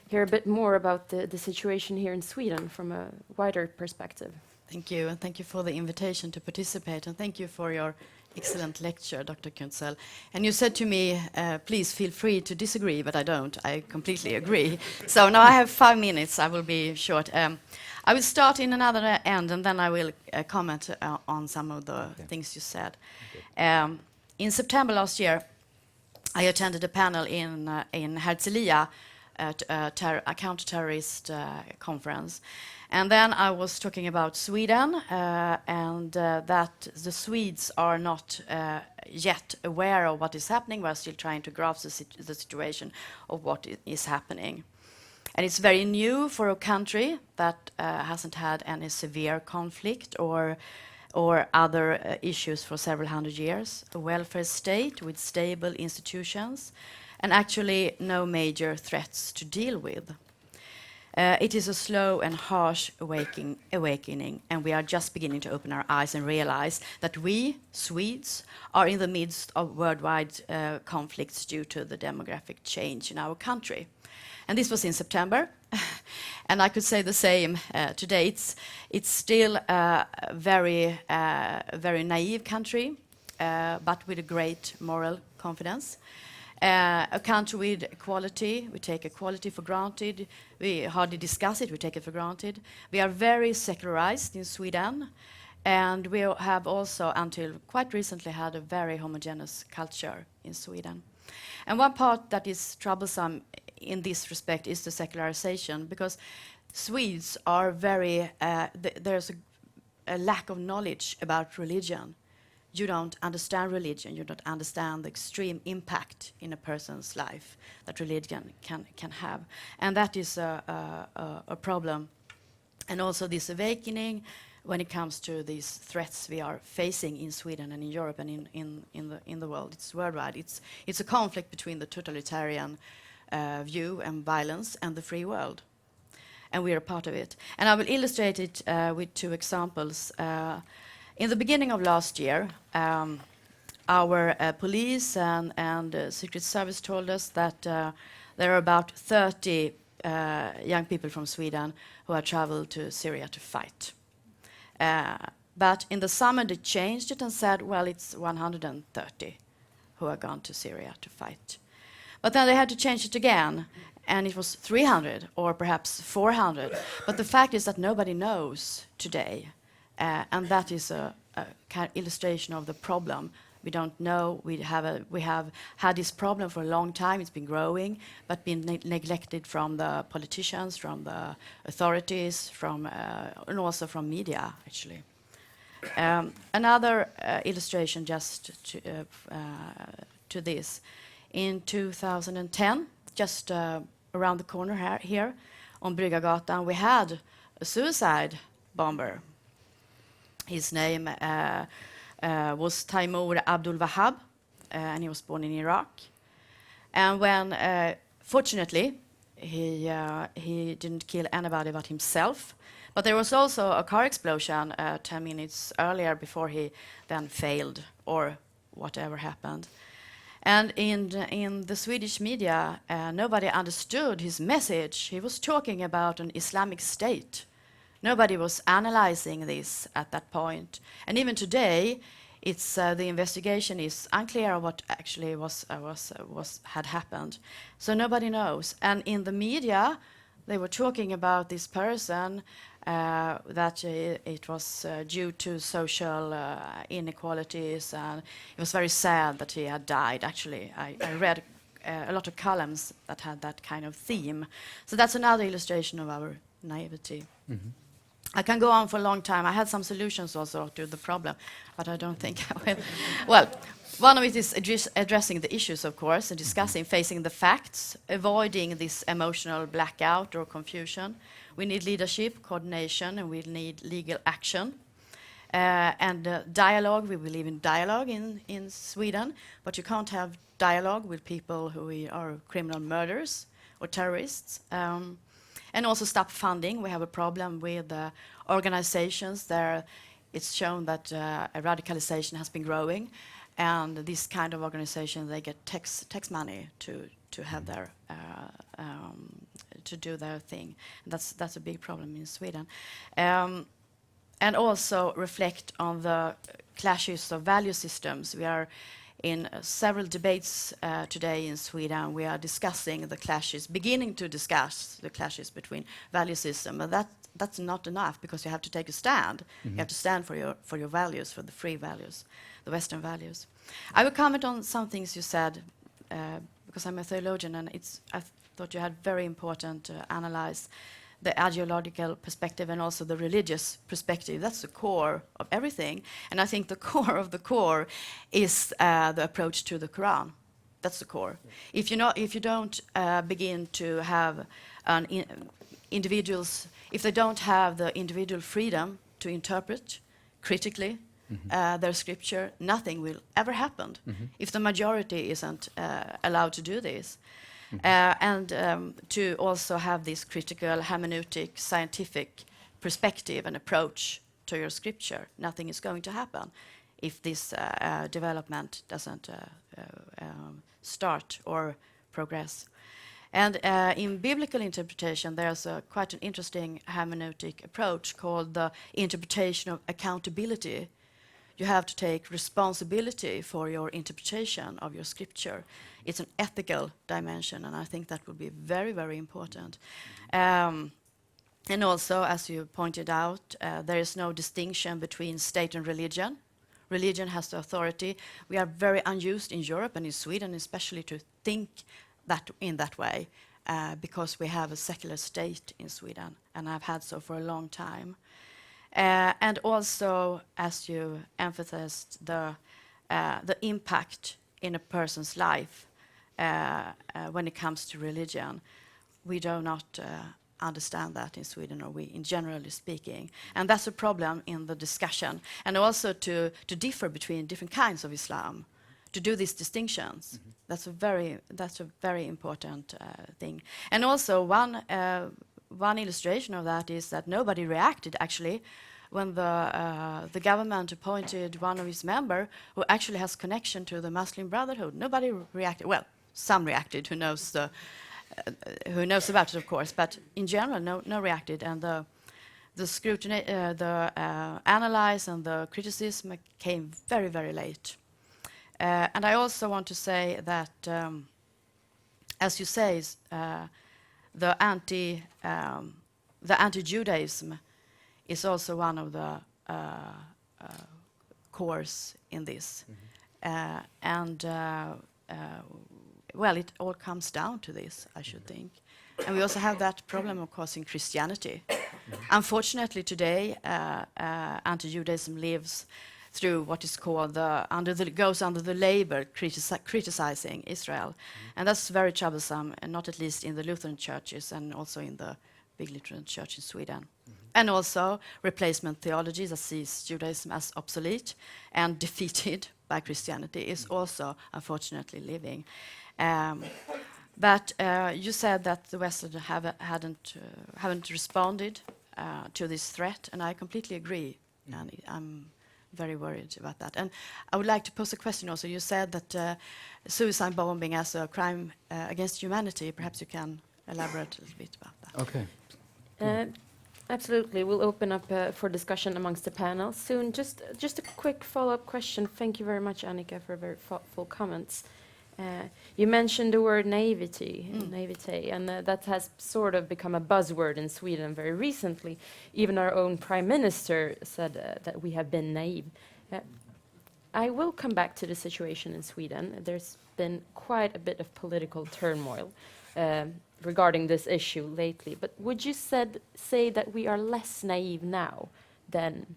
hear a bit more about the situation here in Sweden from a wider perspective. Thank you, and thank you for the invitation to participate, and thank you for your excellent lecture, Dr. Küntzel. And you said to me, please feel free to disagree, but I don't. I completely agree. So now I have 5 minutes. I will be short. I will start in another end, and then I will comment on some of the things you said. In September last year, I attended a panel in Herzliya a counter-terrorist conference. And then I was talking about Sweden, and that the Swedes are not yet aware of what is happening. We're still trying to grasp the situation of what is happening. And it's very new for a country that hasn't had any severe conflict or other issues for several hundred years. A welfare state with stable institutions, and actually no major threats to deal with. It is a slow and harsh awakening, and we are just beginning to open our eyes and realize that we, Swedes, are in the midst of worldwide conflicts due to the demographic change in our country. And this was in September, and I could say the same today. It's still a very naive country, but with a great moral confidence. A country with equality, we take equality for granted. We hardly discuss it, we take it for granted. We are very secularized in Sweden, and we have also, until quite recently, had a very homogeneous culture in Sweden. And one part that is troublesome in this respect is the secularization, because Swedes are very, there's a lack of knowledge about religion. You don't understand religion, you don't understand the extreme impact in a person's life that religion can have. And that is a problem. And also this awakening when it comes to these threats we are facing in Sweden and in Europe and in the world. It's worldwide. It's a conflict between the totalitarian view and violence and the free world. And we are a part of it. And I will illustrate it with two examples. In the beginning of last year, our police and Secret Service told us that there are about 30 young people from Sweden who have traveled to Syria to fight. But in the summer they changed it and said, well, it's 130 who have gone to Syria to fight. But then they had to change it again, and it was 300 or perhaps 400. But the fact is that nobody knows today. And that is a kind of illustration of the problem. We don't know. We have had this problem for a long time. It's been growing, but been neglected from the politicians, from the authorities, and also from media, actually. Another illustration just to this. In 2010, just around the corner here on Bryggargatan, we had a suicide bomber. His name was Taimour Abdul Wahab, and he was born in Iraq. And when, fortunately, he didn't kill anybody but himself. But there was also a car explosion 10 minutes earlier before he then failed, or whatever happened. And in the Swedish media, nobody understood his message. He was talking about an Islamic state. Nobody was analyzing this at that point. And even today, it's the investigation is unclear what actually had happened. So nobody knows. And in the media, they were talking about this person, that it was due to social inequalities, and it was very sad that he had died. Actually, I read a lot of columns that had that kind of theme. So that's another illustration of our naivety. Mm-hmm. I can go on for a long time. I had some solutions also to the problem, but I don't think I will. Well, one of it is addressing the issues, of course, and discussing, facing the facts, avoiding this emotional blackout or confusion. We need leadership, coordination, and we need legal action. And dialogue, we believe in dialogue in Sweden, but you can't have dialogue with people who are criminal murderers or terrorists. And also stop funding. We have a problem with organizations there. It's shown that radicalization has been growing, and this kind of organization, they get tax money to have their to do their thing. And that's a big problem in Sweden. And also reflect on the clashes of value systems. We are in several debates today in Sweden. We are discussing the clashes, beginning to discuss the clashes between value systems. But that's not enough, because you have to take a stand. Mm-hmm. You have to stand for your values, for the free values, the Western values. I will comment on some things you said, because I'm a theologian, and thought you had very important to analyze the ideological perspective and also the religious perspective. That's the core of everything. And I think the core of the core is the approach to the Quran. That's the core. If you don't begin to have individuals, if they don't have the individual freedom to interpret critically their scripture, nothing will ever happen if the majority isn't allowed to do this. And to also have this critical, hermeneutic, scientific perspective and approach to your scripture. Nothing is going to happen if this development doesn't start or progress. And in biblical interpretation, there's quite an interesting hermeneutic approach called the interpretation of accountability. You have to take responsibility for your interpretation of your scripture. It's an ethical dimension, and I think that would be very, very important. And also, as you pointed out, there is no distinction between state and religion. Religion has the authority. We are very unused in Europe and in Sweden especially to think that in that way because we have a secular state in Sweden, and have had so for a long time. And also, as you emphasized, the impact in a person's life when it comes to religion. We do not understand that in Sweden, or we, in generally speaking. And that's a problem in the discussion. And also to differ between different kinds of Islam, to do these distinctions. That's a very important thing. And also one illustration of that is that nobody reacted actually when the government appointed one of its members who actually has connection to the Muslim Brotherhood. Nobody reacted. Well, some reacted who knows about it, of course, but in general, no reacted. And the scrutiny, the analyze and the criticism came very, very late. And I also want to say that, as you say, the anti-Judaism is also one of the cores in this. Well, it all comes down to this, I should think. And we also have that problem, of course, in Christianity. Unfortunately, today, anti-Judaism lives through what is called goes under the label criticizing Israel. And that's very troublesome, and not at least in the Lutheran churches and also in the big Lutheran church in Sweden. And also replacement theology that sees Judaism as obsolete and defeated by Christianity is also, unfortunately, living. But you said that the West haven't responded to this threat, and I completely agree. And I'm very worried about that. And I would like to pose a question also. You said that suicide bombing as a crime against humanity. Perhaps you can elaborate a little bit about that. Okay. Absolutely. We'll open up for discussion amongst the panel soon. Just a quick follow-up question. Thank you very much, Annika, for very thoughtful comments. You mentioned the word naivety, and that has sort of become a buzzword in Sweden very recently. Even our own prime minister said that we have been naive. I will come back to the situation in Sweden. There's been quite a bit of political turmoil regarding this issue lately. But would you say that we are less naive now than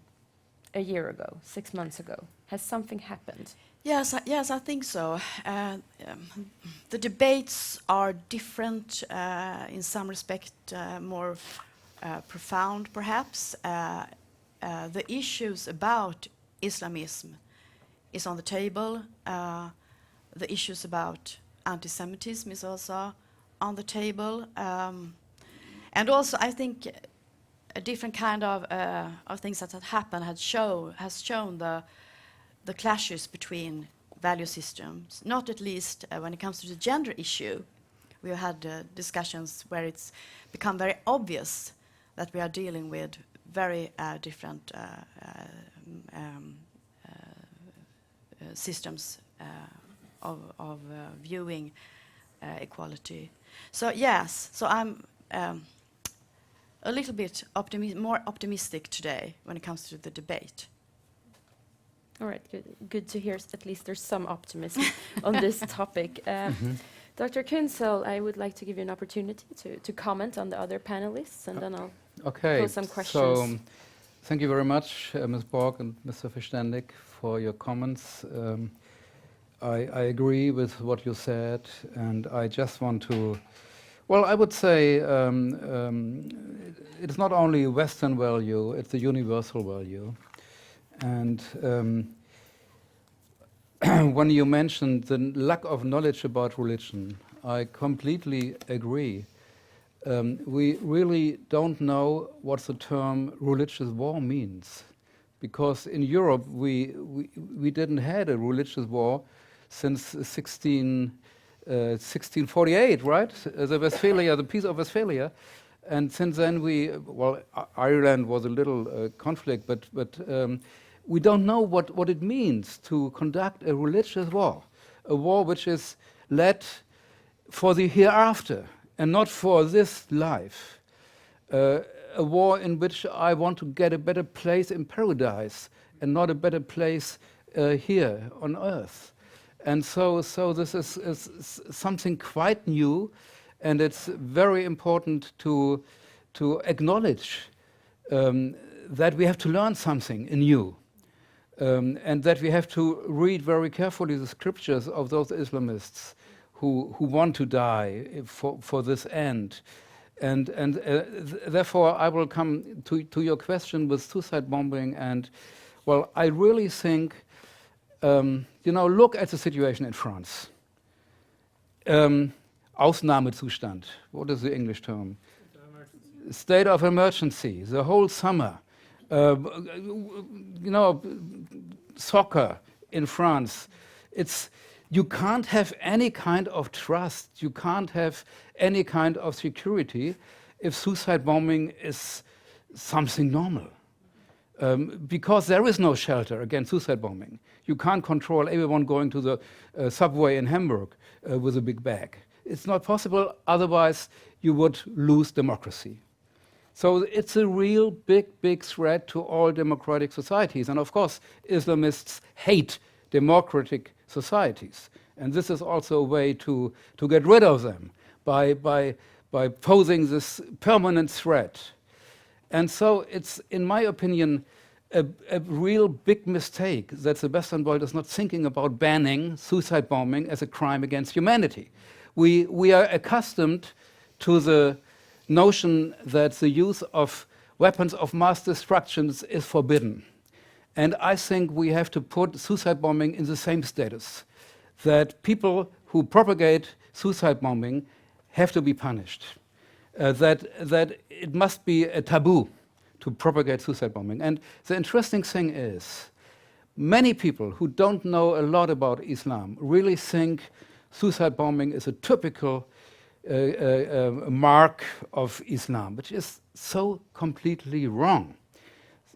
a year ago, 6 months ago? Has something happened? Yes, I think so. The debates are different, in some respect, more profound, perhaps. The issues about Islamism is on the table. The issues about anti-Semitism is also on the table. And also, I think a different kind of things that have happened has shown the clashes between value systems, not at least when it comes to the gender issue. We have had discussions where it's become very obvious that we are dealing with very different systems of viewing equality. So yes, so I'm a little bit more optimistic today when it comes to the debate. All right, good to hear. At least there's some optimism on this topic. Dr. Küntzel, I would like to give you an opportunity to comment on the other panelists, and then I'll pose some questions. So thank you very much, Ms. Borg and Mr. Verständig, for your comments. I agree with what you said, and I just want to, well, I would say it's not only a Western value, it's a universal value. And when you mentioned the lack of knowledge about religion, I completely agree. We really don't know what the term religious war means, because in Europe we didn't have a religious war since 1648, right? The Peace of Westphalia, and since then Ireland was a little conflict, but we don't know what it means to conduct a religious war, a war which is led for the hereafter and not for this life, a war in which I want to get a better place in paradise and not a better place here on earth. And so this is something quite new, and it's very important to acknowledge that we have to learn something new, and that we have to read very carefully the scriptures of those Islamists who want to die for this end. And therefore I will come to your question with suicide bombing, and well, I really think, look at the situation in France. Ausnahmezustand. What is the English term? State of emergency. The whole summer. Soccer in France. You can't have any kind of trust. You can't have any kind of security if suicide bombing is something normal. Because there is no shelter against suicide bombing. You can't control everyone going to the subway in Hamburg with a big bag. It's not possible, otherwise you would lose democracy. So it's a real big threat to all democratic societies. And of course, Islamists hate democratic societies. And this is also a way to get rid of them by posing this permanent threat. And so it's, in my opinion, a real big mistake that the Western world is not thinking about banning suicide bombing as a crime against humanity. We are accustomed to the notion that the use of weapons of mass destruction is forbidden. And I think we have to put suicide bombing in the same status, that people who propagate suicide bombing have to be punished, that it must be a taboo to propagate suicide bombing. And the interesting thing is, many people who don't know a lot about Islam really think suicide bombing is a typical mark of Islam, which is so completely wrong.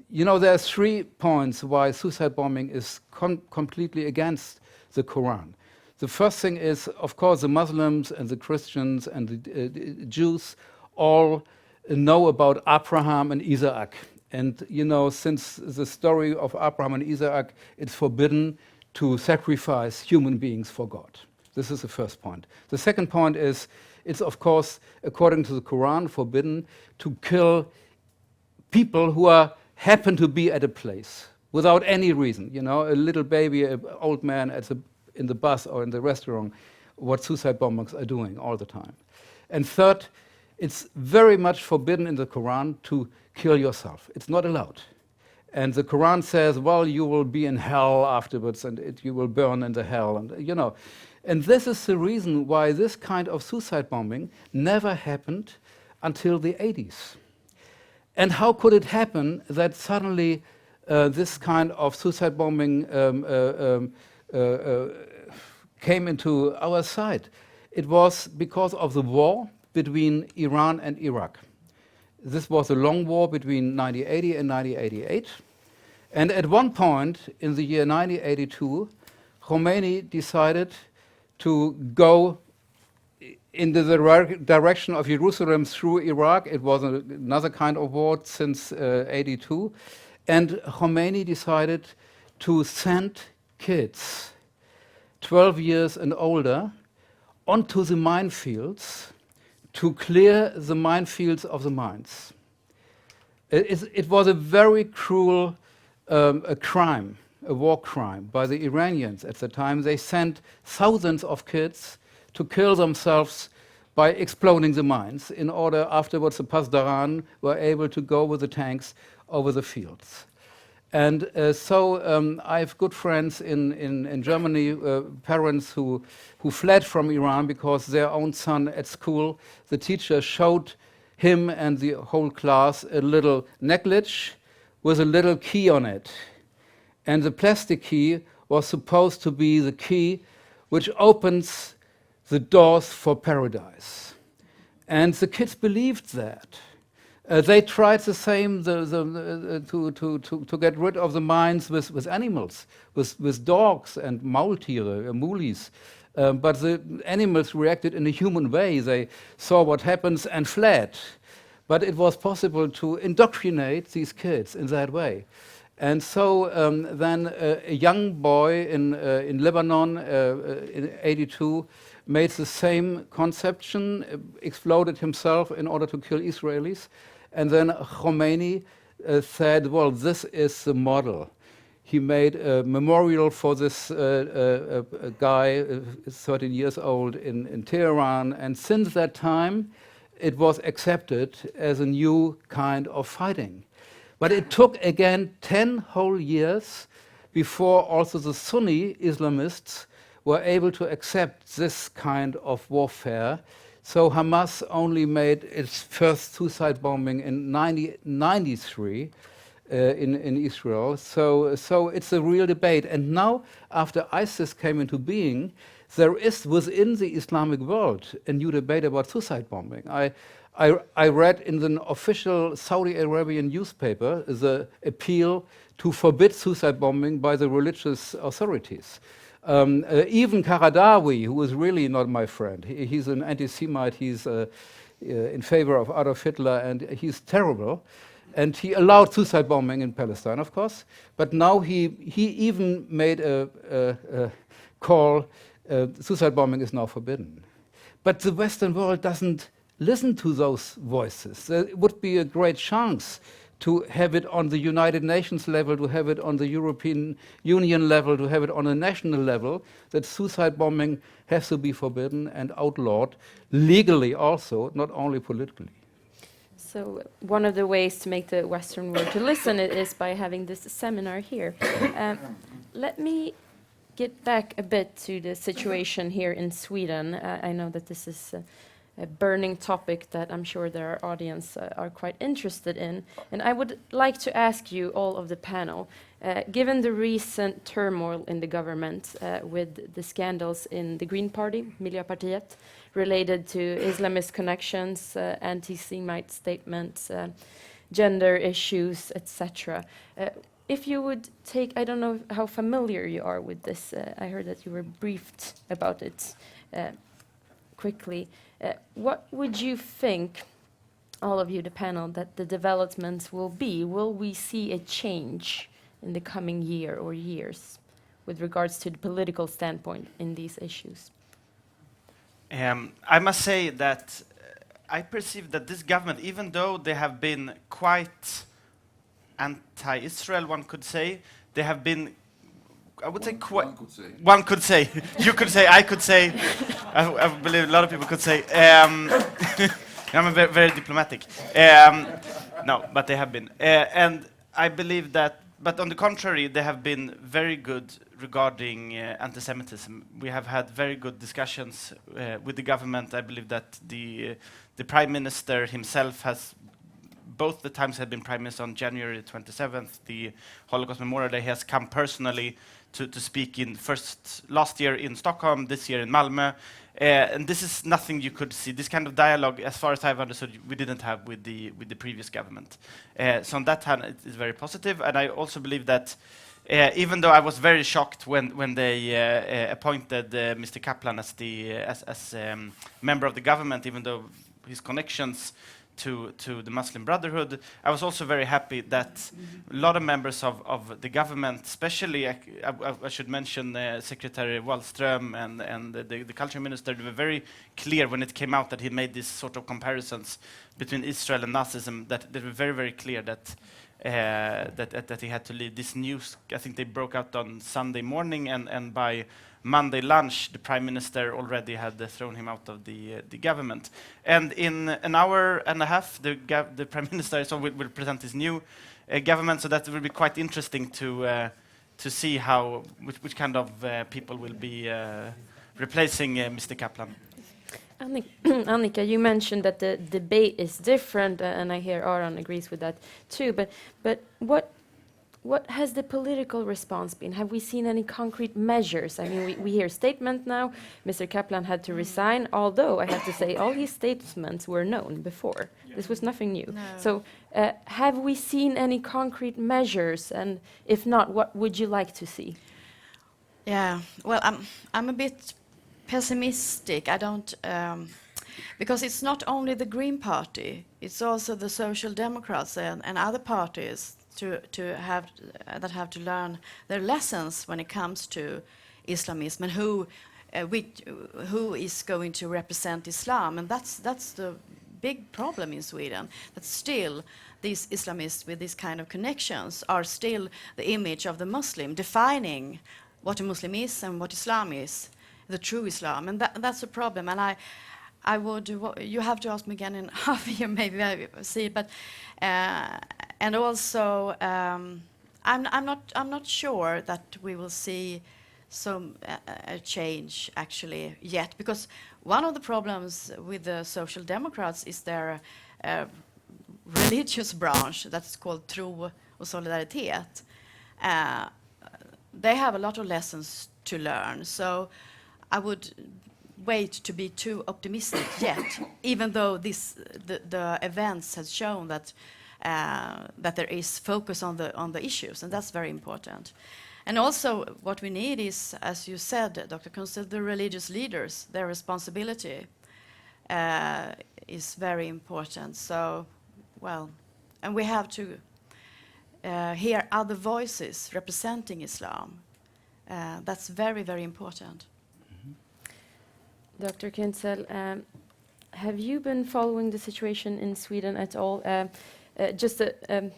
There are 3 points why suicide bombing is completely against the Quran. The first thing is, of course, the Muslims and the Christians and the Jews all know about Abraham and Isaac. And, since the story of Abraham and Isaac, it's forbidden to sacrifice human beings for God. This is the first point. The second point is, it's, of course, according to the Quran, forbidden to kill people who happen to be at a place without any reason. A little baby, an old man in the bus or in the restaurant, what suicide bombers are doing all the time. And third, it's very much forbidden in the Quran to kill yourself. It's not allowed. And the Quran says, well, you will be in hell afterwards, and you will burn in the hell, and And this is the reason why this kind of suicide bombing never happened until the 80s. And how could it happen that suddenly this kind of suicide bombing came into our sight? It was because of the war between Iran and Iraq. This was a long war between 1980 and 1988. And at one point in the year 1982, Khomeini decided to go in the direction of Jerusalem through Iraq. It was another kind of war since 82. And Khomeini decided to send kids, 12 years and older, onto the minefields to clear the minefields of the mines. It was a very cruel a crime, a war crime by the Iranians at the time. They sent thousands of kids to kill themselves by exploding the mines in order afterwards the Pasdaran were able to go with the tanks over the fields. And so I have good friends in Germany, parents who fled from Iran because their own son at school, the teacher showed him and the whole class a little necklace with a little key on it. And the plastic key was supposed to be the key which opens the doors for paradise. And the kids believed that. They tried the same to get rid of the mines with animals, with dogs and Maultiere, mulis. But the animals reacted in a human way. They saw what happens and fled. But it was possible to indoctrinate these kids in that way. And so then a young boy in Lebanon in '82 made the same conception, exploded himself in order to kill Israelis. And then Khomeini said, well, this is the model. He made a memorial for this guy, 13 years old, in Tehran. And since that time, it was accepted as a new kind of fighting. But it took, again, 10 whole years before also the Sunni Islamists were able to accept this kind of warfare. So Hamas only made its first suicide bombing in 1993 in Israel. So it's a real debate. And now, after ISIS came into being, there is within the Islamic world a new debate about suicide bombing. I read in the official Saudi Arabian newspaper the appeal to forbid suicide bombing by the religious authorities. Even Qaradawi, who is really not my friend, he's an anti-Semite, he's in favor of Adolf Hitler, and he's terrible. And he allowed suicide bombing in Palestine, of course, but now he even made a call, suicide bombing is now forbidden. But the Western world doesn't listen to those voices. There would be a great chance to have it on the United Nations level, to have it on the European Union level, to have it on a national level, that suicide bombing has to be forbidden and outlawed legally also, not only politically. So one of the ways to make the Western world to listen is by having this seminar here. Let me get back a bit to the situation here in Sweden. I know that this is a burning topic that I'm sure our audience are quite interested in. And I would like to ask you, all of the panel, given the recent turmoil in the government with the scandals in the Green Party, Miljöpartiet, related to Islamist connections, anti-Semite statements, gender issues, etc. If you would take, I don't know how familiar you are with this, I heard that you were briefed about it quickly. What would you think, all of you, the panel, that the developments will be? Will we see a change in the coming year or years with regards to the political standpoint in these issues? I must say that I perceive that this government, even though they have been quite anti-Israel, one could say, they have been, I would say quite... One could say. You could say, I could say, I believe a lot of people could say. I'm very, very diplomatic. No, but they have been. And I believe that, but on the contrary, they have been very good regarding anti-Semitism. We have had very good discussions with the government. I believe that the Prime Minister himself has, both the times had been Prime Minister on January 27th, the Holocaust Memorial Day, he has come personally to speak in last year in Stockholm, this year in Malmö. And this is nothing you could see. This kind of dialogue, as far as I've understood, we didn't have with the previous government. So on that hand, it is very positive. And I also believe that even though I was very shocked when they appointed Mr. Kaplan as member of the government, even though his connections to the Muslim Brotherhood. I was also very happy that a lot of members of the government, especially I should mention Secretary Wallström and the culture minister, they were very clear when it came out that he made these sort of comparisons between Israel and Nazism, that they were very, very clear that that he had to leave. This news, I think they broke out on Sunday morning, and by Monday lunch, the Prime Minister already had thrown him out of the government. And in an hour and a half, the Prime Minister will present his new government, so that will be quite interesting to see which kind of people will be replacing Mr. Kaplan. Annika, you mentioned that the debate is different, and I hear Aron agrees with that too. But what has the political response been? Have we seen any concrete measures? I mean, we hear statement now. Mr. Kaplan had to resign, although I have to say all his statements were known before. Yeah. This was nothing new. No. So have we seen any concrete measures? And if not, what would you like to see? Yeah, well, I'm a bit pessimistic. I don't, because it's not only the Green Party, it's also the Social Democrats and other parties that have to learn their lessons when it comes to Islamism and who is going to represent Islam. And that's the big problem in Sweden, that still these Islamists with these kind of connections are still the image of the Muslim, defining what a Muslim is and what Islam is, the true Islam. And that's a problem. And I would, you have to ask me again in half a year, maybe I see, but and also I'm not sure that we will see some a change actually yet, because one of the problems with the Social Democrats is their religious branch that's called Tro och Solidaritet. They have a lot of lessons to learn, so I would wait to be too optimistic yet, even though the events has shown that there is focus on the issues, and that's very important. And also what we need is, as you said, Dr. Küntzel, the religious leaders, their responsibility is very important. So, well, and we have to hear other voices representing Islam. That's very, very important. Dr. Küntzel, have you been following the situation in Sweden at all? Just a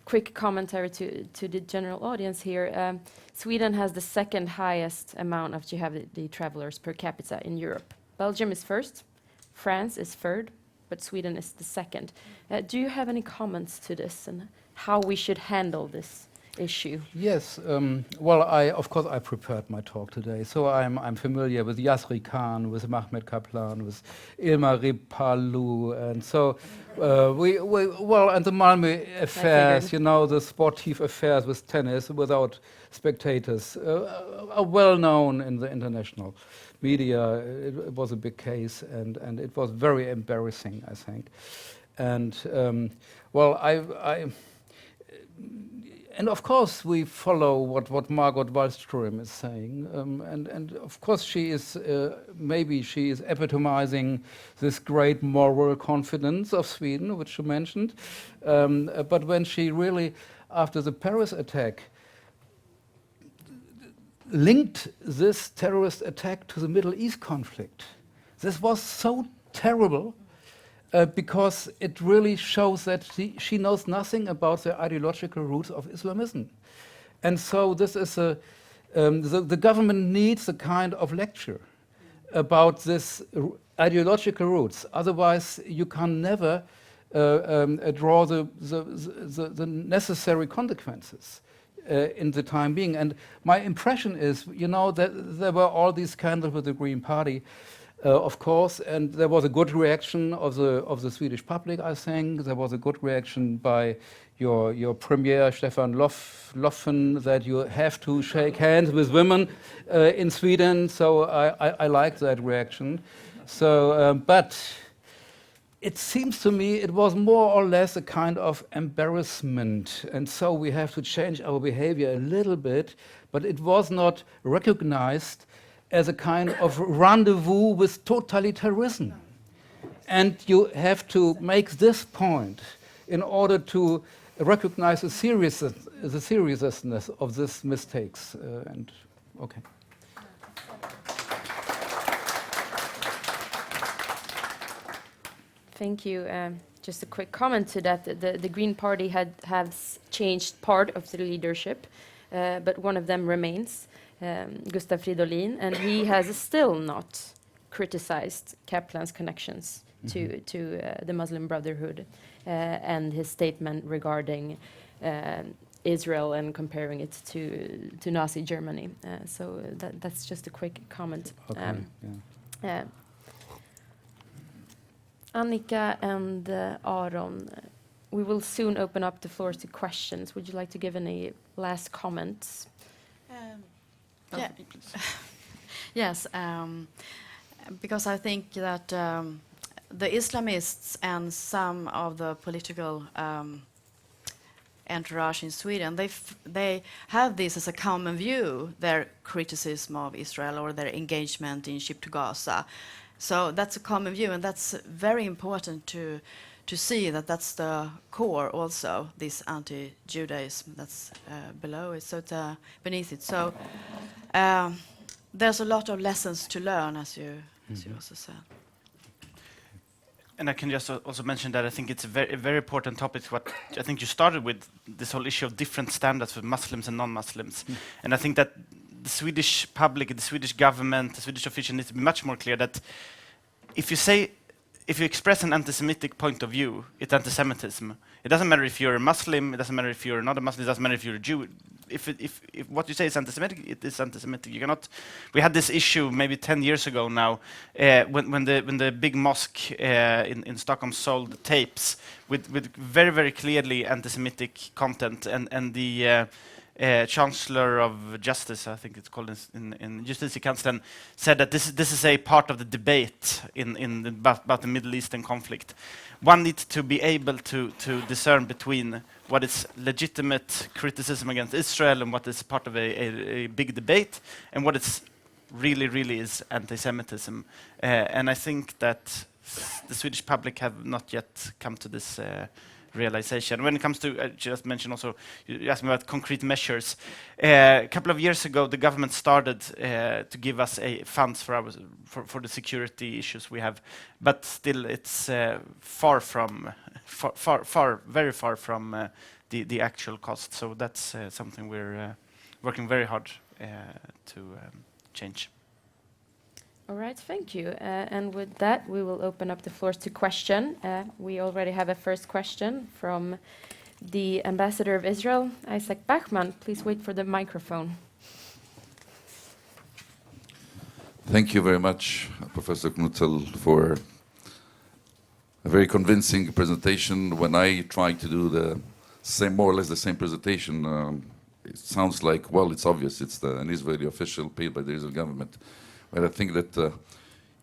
quick commentary to the general audience here. Sweden has the second highest amount of jihadi travelers per capita in Europe. Belgium is first, France is third, but Sweden is the second. Do you have any comments to this and how we should handle this issue? Yes, well, of course I prepared my talk today, so I'm familiar with Yasri Khan, with Mehmet Kaplan, with Ilmar Ripalu, and so and the Malmö affairs, you know, the sportive affairs with tennis without spectators are well known in the international media. It was a big case, and it was very embarrassing, I think. And well, and of course we follow what Margot Wallström is saying, and of course she is maybe she is epitomizing this great moral confidence of Sweden, which you mentioned, but when she really, after the Paris attack, linked this terrorist attack to the Middle East conflict, this was so terrible. Because it really shows that she knows nothing about the ideological roots of Islamism. And so this is the government needs a kind of lecture about this ideological roots. Otherwise, you can never draw the necessary consequences in the time being. And my impression is, you know, that there were all these scandals with the Green Party, of course, and there was a good reaction of the Swedish public, I think. There was a good reaction by your premier, Stefan Löfven, that you have to shake hands with women in Sweden, so I like that reaction. So, but it seems to me it was more or less a kind of embarrassment, and so we have to change our behavior a little bit, but it was not recognized as a kind of rendezvous with totalitarianism. And you have to make this point in order to recognize the seriousness of these mistakes. Okay. Thank you. Just a quick comment to that. The Green Party has changed part of the leadership, but one of them remains, Gustav Fridolin, and he has still not criticized Kaplan's connections to the Muslim Brotherhood and his statement regarding Israel and comparing it to Nazi Germany. So that's just a quick comment. Okay, Annika and Aron, we will soon open up the floor to questions. Would you like to give any last comments? Yeah. Yes, because I think that the Islamists and some of the political entourage in Sweden, they have this as a common view, their criticism of Israel or their engagement in ship to Gaza. So that's a common view, and that's very important to see that that's the core also, this anti-Judaism that's below it, so it's beneath it. So there's a lot of lessons to learn, as you also said. And I can just also mention that I think it's a very important topic. What I think you started with, this whole issue of different standards for Muslims and non-Muslims. And I think that the Swedish public, the Swedish government, the Swedish official needs to be much more clear that if you express an anti-Semitic point of view, it's anti-Semitism. It doesn't matter if you're a Muslim, it doesn't matter if you're not a Muslim, it doesn't matter if you're a Jew. If what you say is anti-Semitic, it is anti-Semitic. You cannot. We had this issue maybe 10 years ago now, when the big mosque in Stockholm sold tapes with very clearly anti-Semitic content, and the Chancellor of Justice, I think it's called in Justitiekanslern, said that this is a part of the debate about the Middle Eastern conflict. One needs to be able to discern between what is legitimate criticism against Israel and what is part of a big debate, and what is really is anti-Semitism. And I think that the Swedish public have not yet come to this realization. When it comes to, just mention also, you asked me about concrete measures. A couple of years ago, the government started to give us funds for the security issues we have, but still it's very far from the actual cost. So that's something we're working very hard to change. All right, thank you. And with that, we will open up the floor to question. We already have a first question from the Ambassador of Israel, Isaac Bachman. Please wait for the microphone. Thank you very much, Professor Küntzel, for a very convincing presentation. When I try to do the same, more or less the same presentation, it sounds like, well, it's obvious, it's an Israeli official paid by the Israeli government. But I think that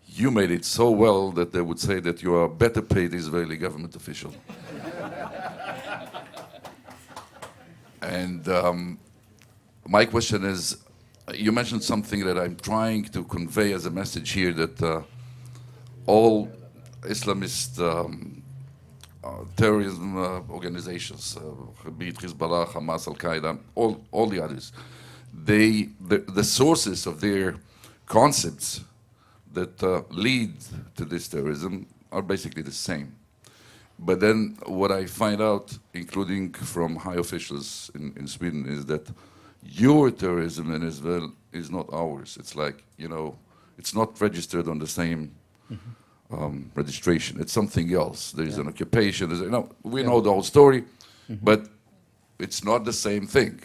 you made it so well that they would say that you are a better paid Israeli government official. And my question is, you mentioned something that I'm trying to convey as a message here, that all Islamist terrorism organizations, be it Hezbollah, Hamas, Al-Qaeda, all the others, the sources of their concepts that lead to this terrorism are basically the same. But then what I find out, including from high officials in Sweden, is that your terrorism in Israel is not ours. It's like, you know, it's not registered on the same registration. It's something else. There is an occupation. We know the whole story, but it's not the same thing.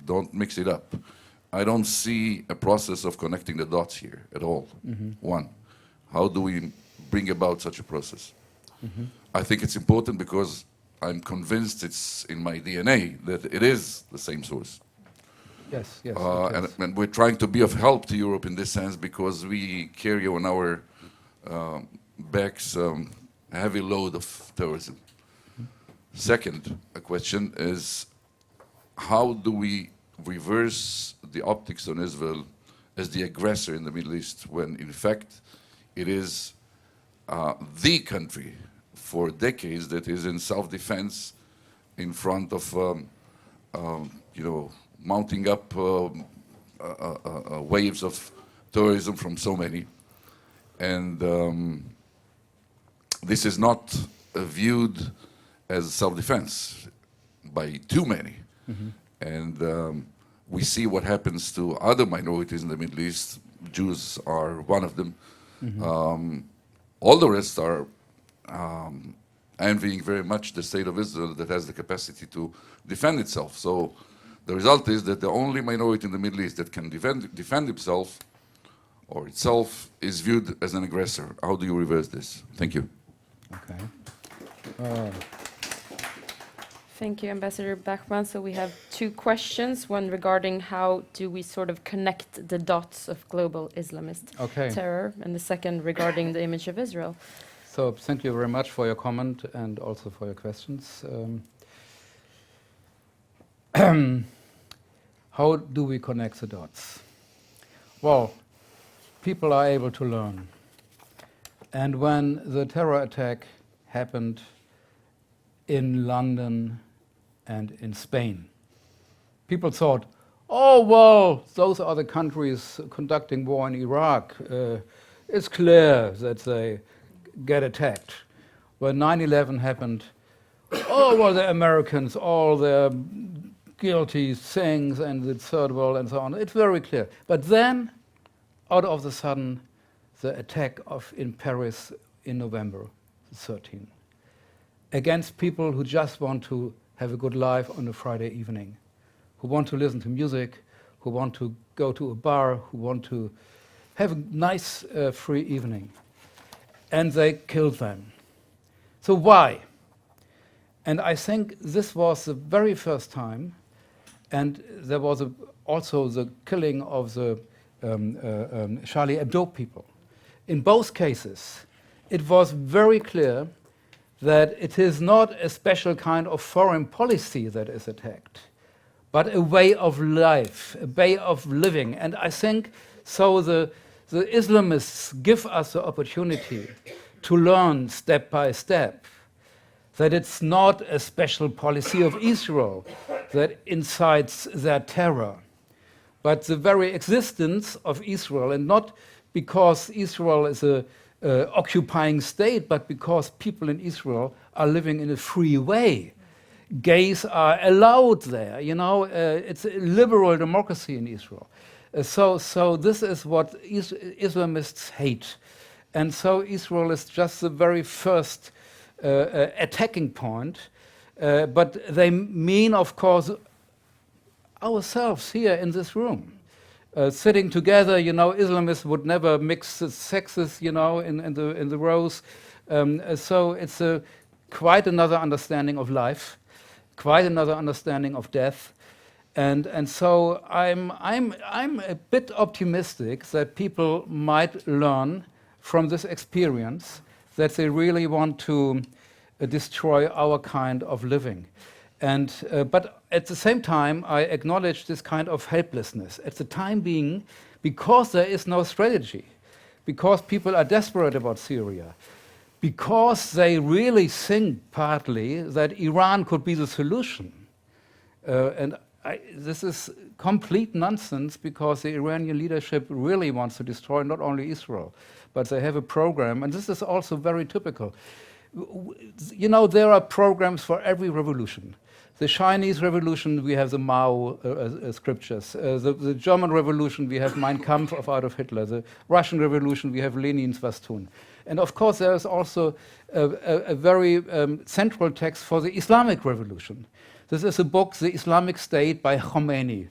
Don't mix it up. I don't see a process of connecting the dots here at all. One, how do we bring about such a process? I think it's important because I'm convinced it's in my DNA that it is the same source. Yes. And we're trying to be of help to Europe in this sense because we carry on our backs a heavy load of terrorism. Second, a question is, how do we reverse the optics on Israel as the aggressor in the Middle East when in fact it is the country for decades that is in self-defense in front of, mounting up waves of terrorism from so many. And this is not viewed as self-defense by too many. And we see what happens to other minorities in the Middle East. Jews are one of them. All the rest are envying very much the state of Israel that has the capacity to defend itself. So the result is that the only minority in the Middle East that can defend itself or itself is viewed as an aggressor. How do you reverse this? Thank you. Okay. Thank you, Ambassador Bachmann. So we have two questions, one regarding how do we sort of connect the dots of global Islamist terror, and the second regarding the image of Israel. So thank you very much for your comment and also for your questions. How do we connect the dots? Well, people are able to learn. And when the terror attack happened in London and in Spain, people thought, oh, well, those are the countries conducting war in Iraq. It's clear that they get attacked. When 9/11 happened, oh, well, the Americans, all the guilty things and the third world and so on. It's very clear. But then, out of the sudden, the attack in Paris in November 13, against people who just want to have a good life on a Friday evening, who want to listen to music, who want to go to a bar, who want to have a nice free evening. And they killed them. So why? And I think this was the very first time, and there was also the killing of the Charlie Hebdo people. In both cases, it was very clear that it is not a special kind of foreign policy that is attacked, but a way of life, a way of living. And I think so the Islamists give us the opportunity to learn step by step that it's not a special policy of Israel that incites their terror, but the very existence of Israel, and not because Israel is a occupying state, but because people in Israel are living in a free way. Gays are allowed there, it's a liberal democracy in Israel. So this is what Islamists hate. And so Israel is just the very first attacking point. But they mean, of course, ourselves here in this room. Sitting together, Islamists would never mix the sexes, in the rows. So it's quite another understanding of life, quite another understanding of death. And so I'm a bit optimistic that people might learn from this experience that they really want to destroy our kind of living. And but at the same time, I acknowledge this kind of helplessness. At the time being, because there is no strategy, because people are desperate about Syria, because they really think partly that Iran could be the solution. This is complete nonsense, because the Iranian leadership really wants to destroy not only Israel, but they have a program, and this is also very typical. There are programs for every revolution. The Chinese revolution, we have the Mao scriptures. The German revolution, we have Mein Kampf of Adolf Hitler. The Russian revolution, we have Lenin's Was tun. And of course, there is also a very central text for the Islamic revolution. This is a book, The Islamic State by Khomeini,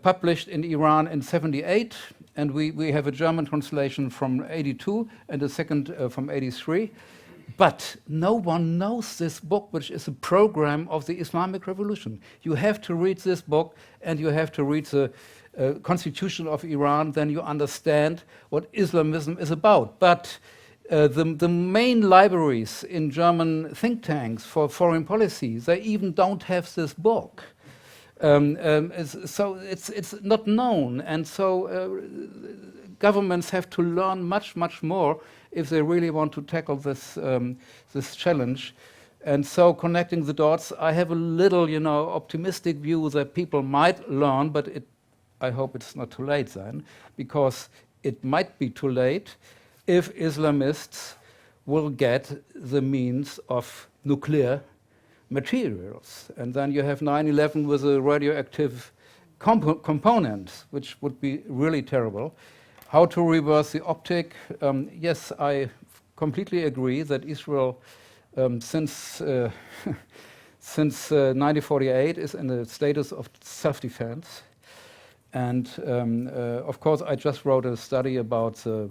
published in Iran in '78, and we have a German translation from '82 and a second from '83. But no one knows this book, which is a program of the Islamic Revolution. You have to read this book, and you have to read the Constitution of Iran, then you understand what Islamism is about. But the main libraries in German think tanks for foreign policy, they even don't have this book. So it's not known, and so governments have to learn much more if they really want to tackle this this challenge. And so, connecting the dots, I have a little, optimistic view that people might learn, but I hope it's not too late then, because it might be too late if Islamists will get the means of nuclear materials. And then you have 9/11 with a radioactive component, which would be really terrible. How to reverse the optic? Yes, I completely agree that Israel, since 1948, is in a status of self-defense. And of course, I just wrote a study about the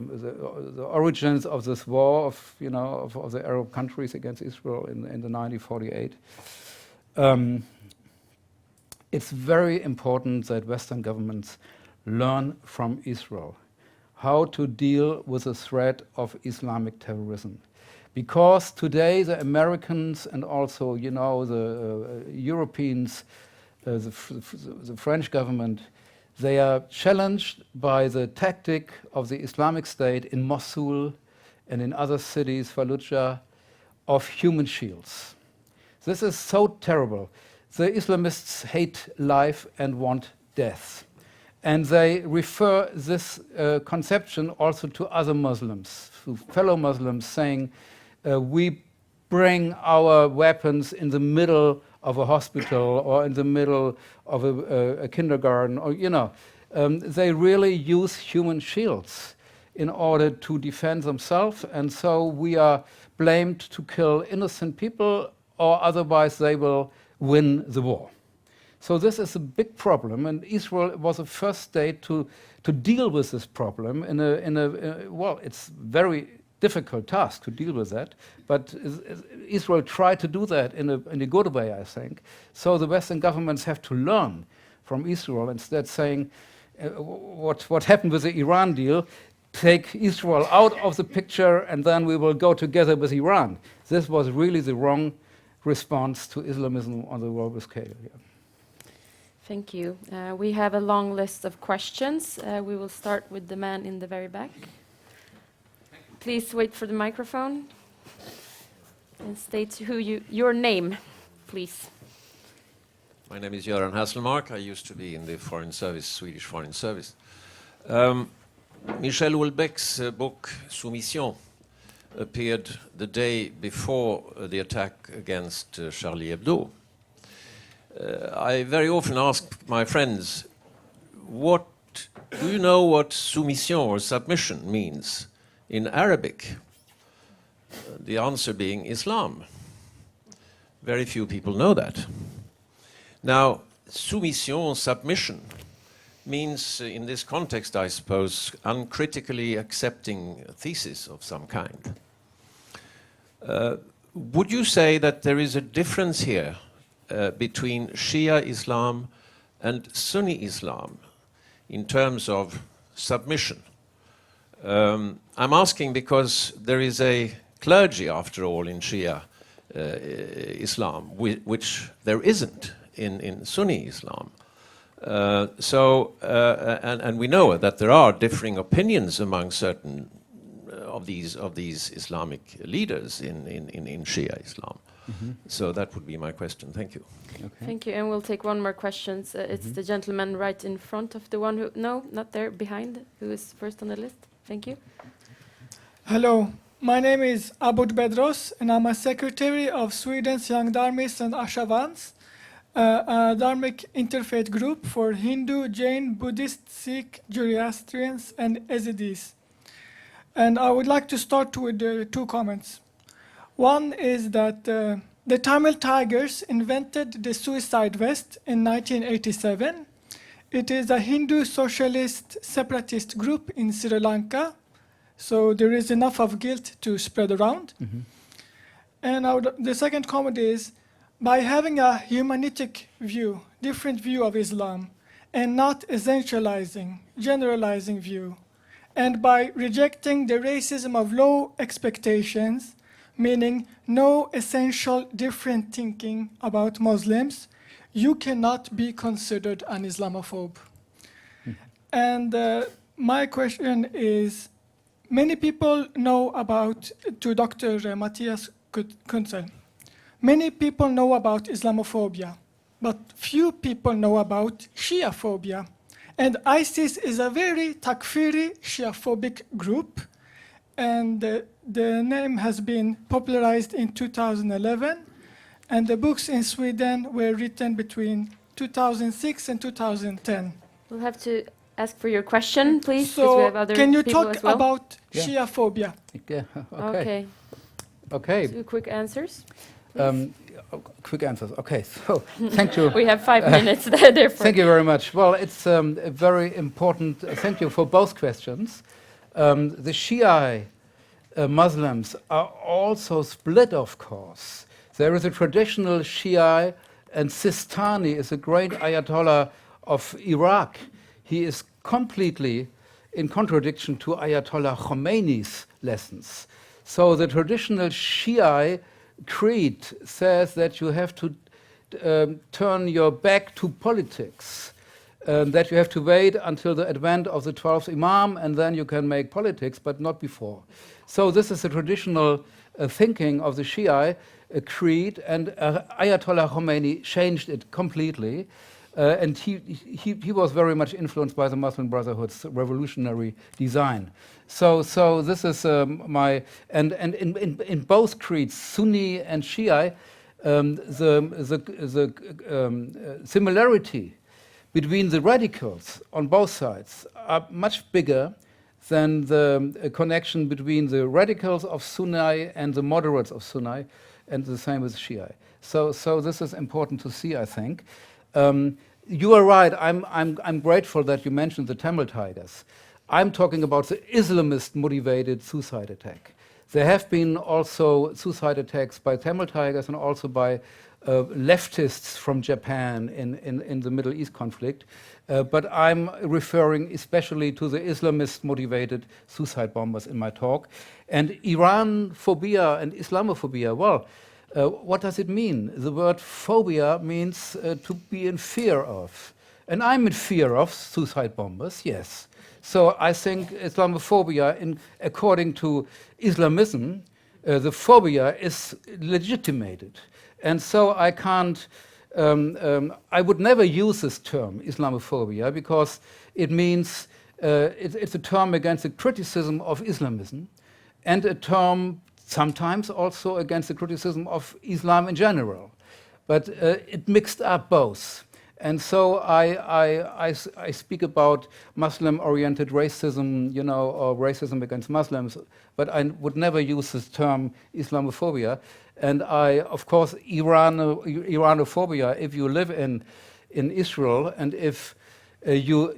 origins of this war of the Arab countries against Israel in the 1948. It's very important that Western governments learn from Israel how to deal with the threat of Islamic terrorism. Because today the Americans and also the Europeans, the French government, they are challenged by the tactic of the Islamic State in Mosul and in other cities, Fallujah, of human shields. This is so terrible. The Islamists hate life and want death. And they refer this conception also to other Muslims, to fellow Muslims, saying, we bring our weapons in the middle of a hospital or in the middle of a kindergarten, or they really use human shields in order to defend themselves, and so we are blamed to kill innocent people, or otherwise they will win the war. So this is a big problem, and Israel was the first state to deal with this problem well, it's very difficult task to deal with that, but Israel tried to do that in a good way, I think. So the Western governments have to learn from Israel, instead saying what happened with the Iran deal, take Israel out of the picture and then we will go together with Iran. This was really the wrong response to Islamism on the global scale. Yeah. Thank you. We have a long list of questions. We will start with the man in the very back. Please wait for the microphone and state your name, please. My name is Göran Hasselmark. I used to be in the Foreign Service, Swedish Foreign Service. Michel Houellebecq's book Soumission appeared the day before the attack against Charlie Hebdo. I very often ask my friends, do you know what soumission or submission means in Arabic? The answer being Islam. Very few people know that. Now, soumission, submission, means in this context, I suppose, uncritically accepting a thesis of some kind. Would you say that there is a difference here between Shia Islam and Sunni Islam in terms of submission? I'm asking because there is a clergy, after all, in Shia Islam, which there isn't in Sunni Islam. And we know that there are differing opinions among certain of these Islamic leaders in Shia Islam. Mm-hmm. So that would be my question. Thank you. Okay. Thank you, and we'll take one more question. It's the gentleman right in front of the one who, no, not there, behind, who is first on the list. Thank you. Hello, my name is Abud Bedros, and I'm a secretary of Sweden's Young Dharmists and Ashavans, a Dharmic interfaith group for Hindu, Jain, Buddhist, Sikh, Zoroastrians, and Yazidis. And I would like to start with two comments. One is that the Tamil Tigers invented the suicide vest in 1987. It is a Hindu socialist separatist group in Sri Lanka, so there is enough of guilt to spread around. Mm-hmm. And the second comment is, by having a humanitic view, different view of Islam, and not essentializing, generalizing view, and by rejecting the racism of low expectations, meaning no essential different thinking about Muslims, you cannot be considered an Islamophobe. And my question is, many people know about, to Dr. Matthias Küntzel, many people know about Islamophobia, but few people know about Shiaphobia. And ISIS is a very takfiri, Shiaphobic group, and the name has been popularized in 2011, and the books in Sweden were written between 2006 and 2010. We'll have to ask for your question, please, because So we have other can you people talk as well. about Yeah. Shiaphobia? Yeah, okay. Okay. Okay. 2 quick answers. Quick answers. Okay, so thank you. We have 5 minutes therefore. Thank you very much. Well, it's a very important. Thank you for both questions. The Shia Muslims are also split, of course. There is a traditional Shia, and Sistani is a great Ayatollah of Iraq. He is completely in contradiction to Ayatollah Khomeini's lessons. So the traditional Shia creed says that you have to turn your back to politics, that you have to wait until the advent of the 12th Imam and then you can make politics, but not before. So this is the traditional thinking of the Shia creed, and Ayatollah Khomeini changed it completely. And he was very much influenced by the Muslim Brotherhood's revolutionary design. So this is my and in both creeds, Sunni and Shia, the similarity between the radicals on both sides are much bigger than the connection between the radicals of Sunni and the moderates of Sunni, and the same with Shia. So this is important to see, I think. You are right. I'm grateful that you mentioned the Tamil Tigers. I'm talking about the Islamist-motivated suicide attack. There have been also suicide attacks by Tamil Tigers and also by leftists from Japan in the Middle East conflict. But I'm referring especially to the Islamist-motivated suicide bombers in my talk. And Iran-phobia and Islamophobia, well, what does it mean? The word phobia means to be in fear of. And I'm in fear of suicide bombers, yes. So I think Islamophobia, according to Islamism, the phobia is legitimated. And so I can't, I would never use this term, Islamophobia, because it means it's a term against the criticism of Islamism, and a term sometimes also against the criticism of Islam in general. But it mixed up both. And so I speak about Muslim-oriented racism, you know, or racism against Muslims, but I would never use this term Islamophobia. And of course, Iranophobia, if you live in Israel, and if you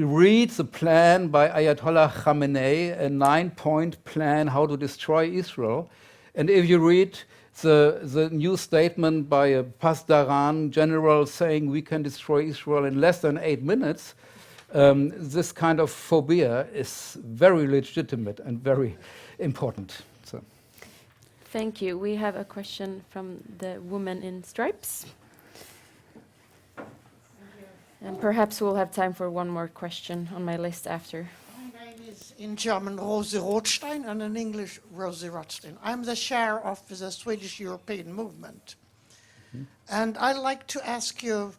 read the plan by Ayatollah Khamenei, a 9-point plan how to destroy Israel, and if you read the new statement by a Pasdaran general saying we can destroy Israel in less than 8 minutes, this kind of phobia is very legitimate and very important. So. Thank you. We have a question from the woman in stripes. And perhaps we'll have time for one more question on my list after. My name is in German Rosie Rothstein and in English Rosie Rothstein. I'm the chair of the Swedish European movement. And I'd like to ask you,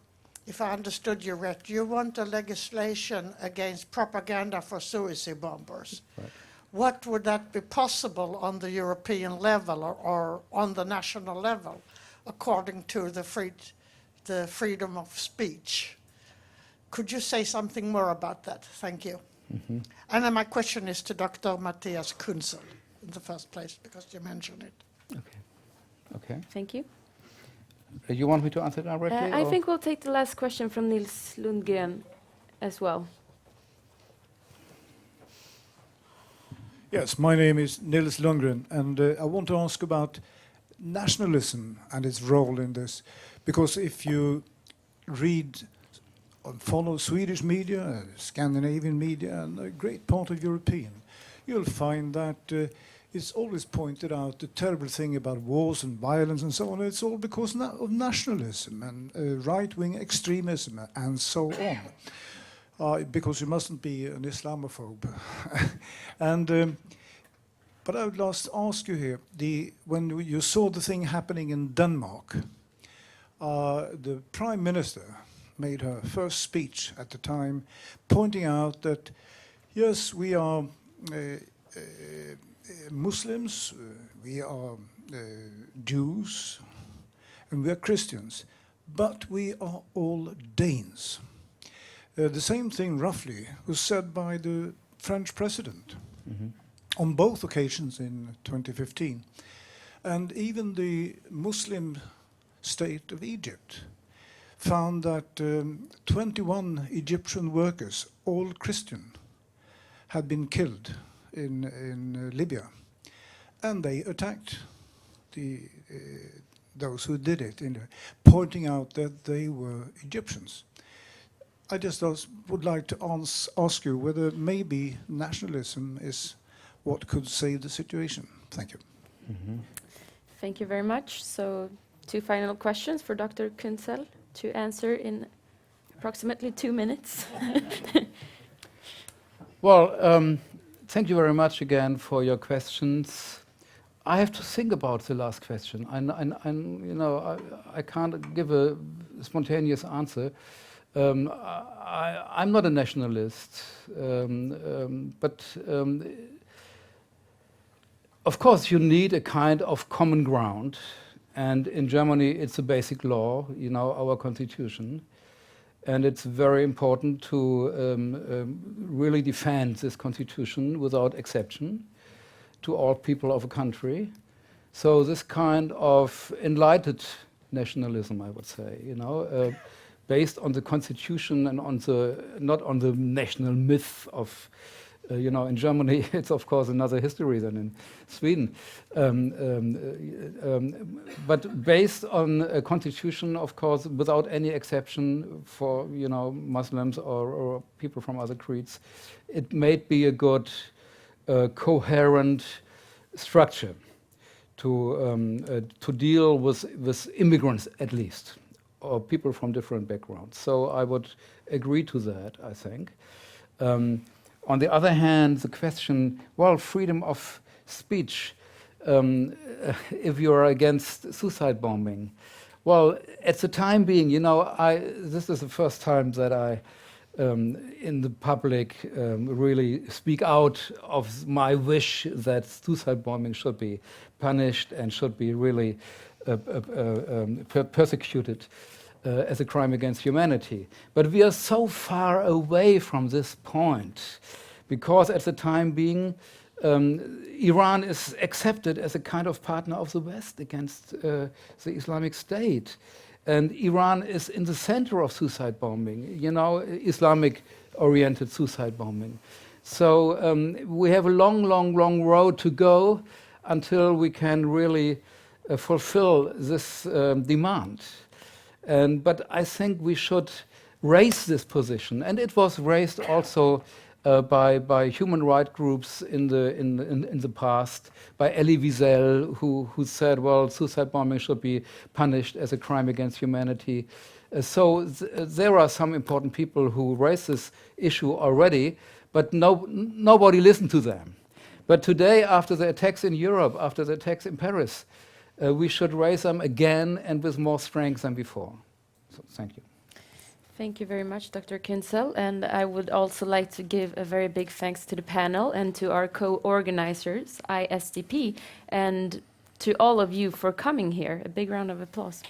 if I understood you right, you want a legislation against propaganda for suicide bombers. Right. What would that be possible on the European level or on the national level, according to the freedom of speech? Could you say something more about that? Thank you. Mm-hmm. And then my question is to Dr. Matthias Küntzel in the first place, because you mentioned it. Okay. Thank you. You want me to answer directly? I think we'll take the last question from Nils Lundgren as well. Yes, my name is Nils Lundgren, and I want to ask about nationalism and its role in this. Because if you read and follow Swedish media, Scandinavian media, and a great part of European, you'll find that it's always pointed out the terrible thing about wars and violence and so on. It's all because of nationalism and right-wing extremism and so on. Because you mustn't be an Islamophobe. And but I would last ask you here: when you saw the thing happening in Denmark, the Prime Minister made her first speech at the time, pointing out that yes, we are Muslims, we are Jews, and we are Christians, but we are all Danes. The same thing, roughly, was said by the French president on both occasions in 2015. And even the Muslim state of Egypt found that 21 Egyptian workers, all Christian, had been killed in Libya, and they attacked those who did it, pointing out that they were Egyptians. I just would like to ask you whether maybe nationalism is what could save the situation. Thank you. Thank you very much. So 2 final questions for Dr. Küntzel to answer in approximately 2 minutes. Well, thank you very much again for your questions. I have to think about the last question. I can't give a spontaneous answer. I'm not a nationalist, but of course you need a kind of common ground, and in Germany it's a basic law, our constitution. And it's very important to really defend this constitution without exception to all people of a country. So this kind of enlightened nationalism, I would say, based on the constitution and not on the national myth of, in Germany it's of course another history than in Sweden. But based on a constitution, of course, without any exception for, Muslims or people from other creeds, it may be a good, coherent structure to deal with immigrants, at least, or people from different backgrounds. So I would agree to that, I think. On the other hand, the question, well, freedom of speech, if you're against suicide bombing. Well, at the time being, this is the first time that I, in the public, really speak out of my wish that suicide bombing should be punished and should be really persecuted as a crime against humanity. But we are so far away from this point, because at the time being, Iran is accepted as a kind of partner of the West against the Islamic State. And Iran is in the center of suicide bombing, Islamic-oriented suicide bombing. So we have a long road to go until we can really fulfill this demand. But I think we should raise this position, and it was raised also by human rights groups in the past, by Elie Wiesel, who said, well, suicide bombing should be punished as a crime against humanity. So there are some important people who raised this issue already, but nobody listened to them. But today, after the attacks in Europe, after the attacks in Paris, we should raise them again and with more strength than before. So thank you. Thank you very much, Dr. Küntzel. And I would also like to give a very big thanks to the panel and to our co-organizers, ISDP, and to all of you for coming here. A big round of applause.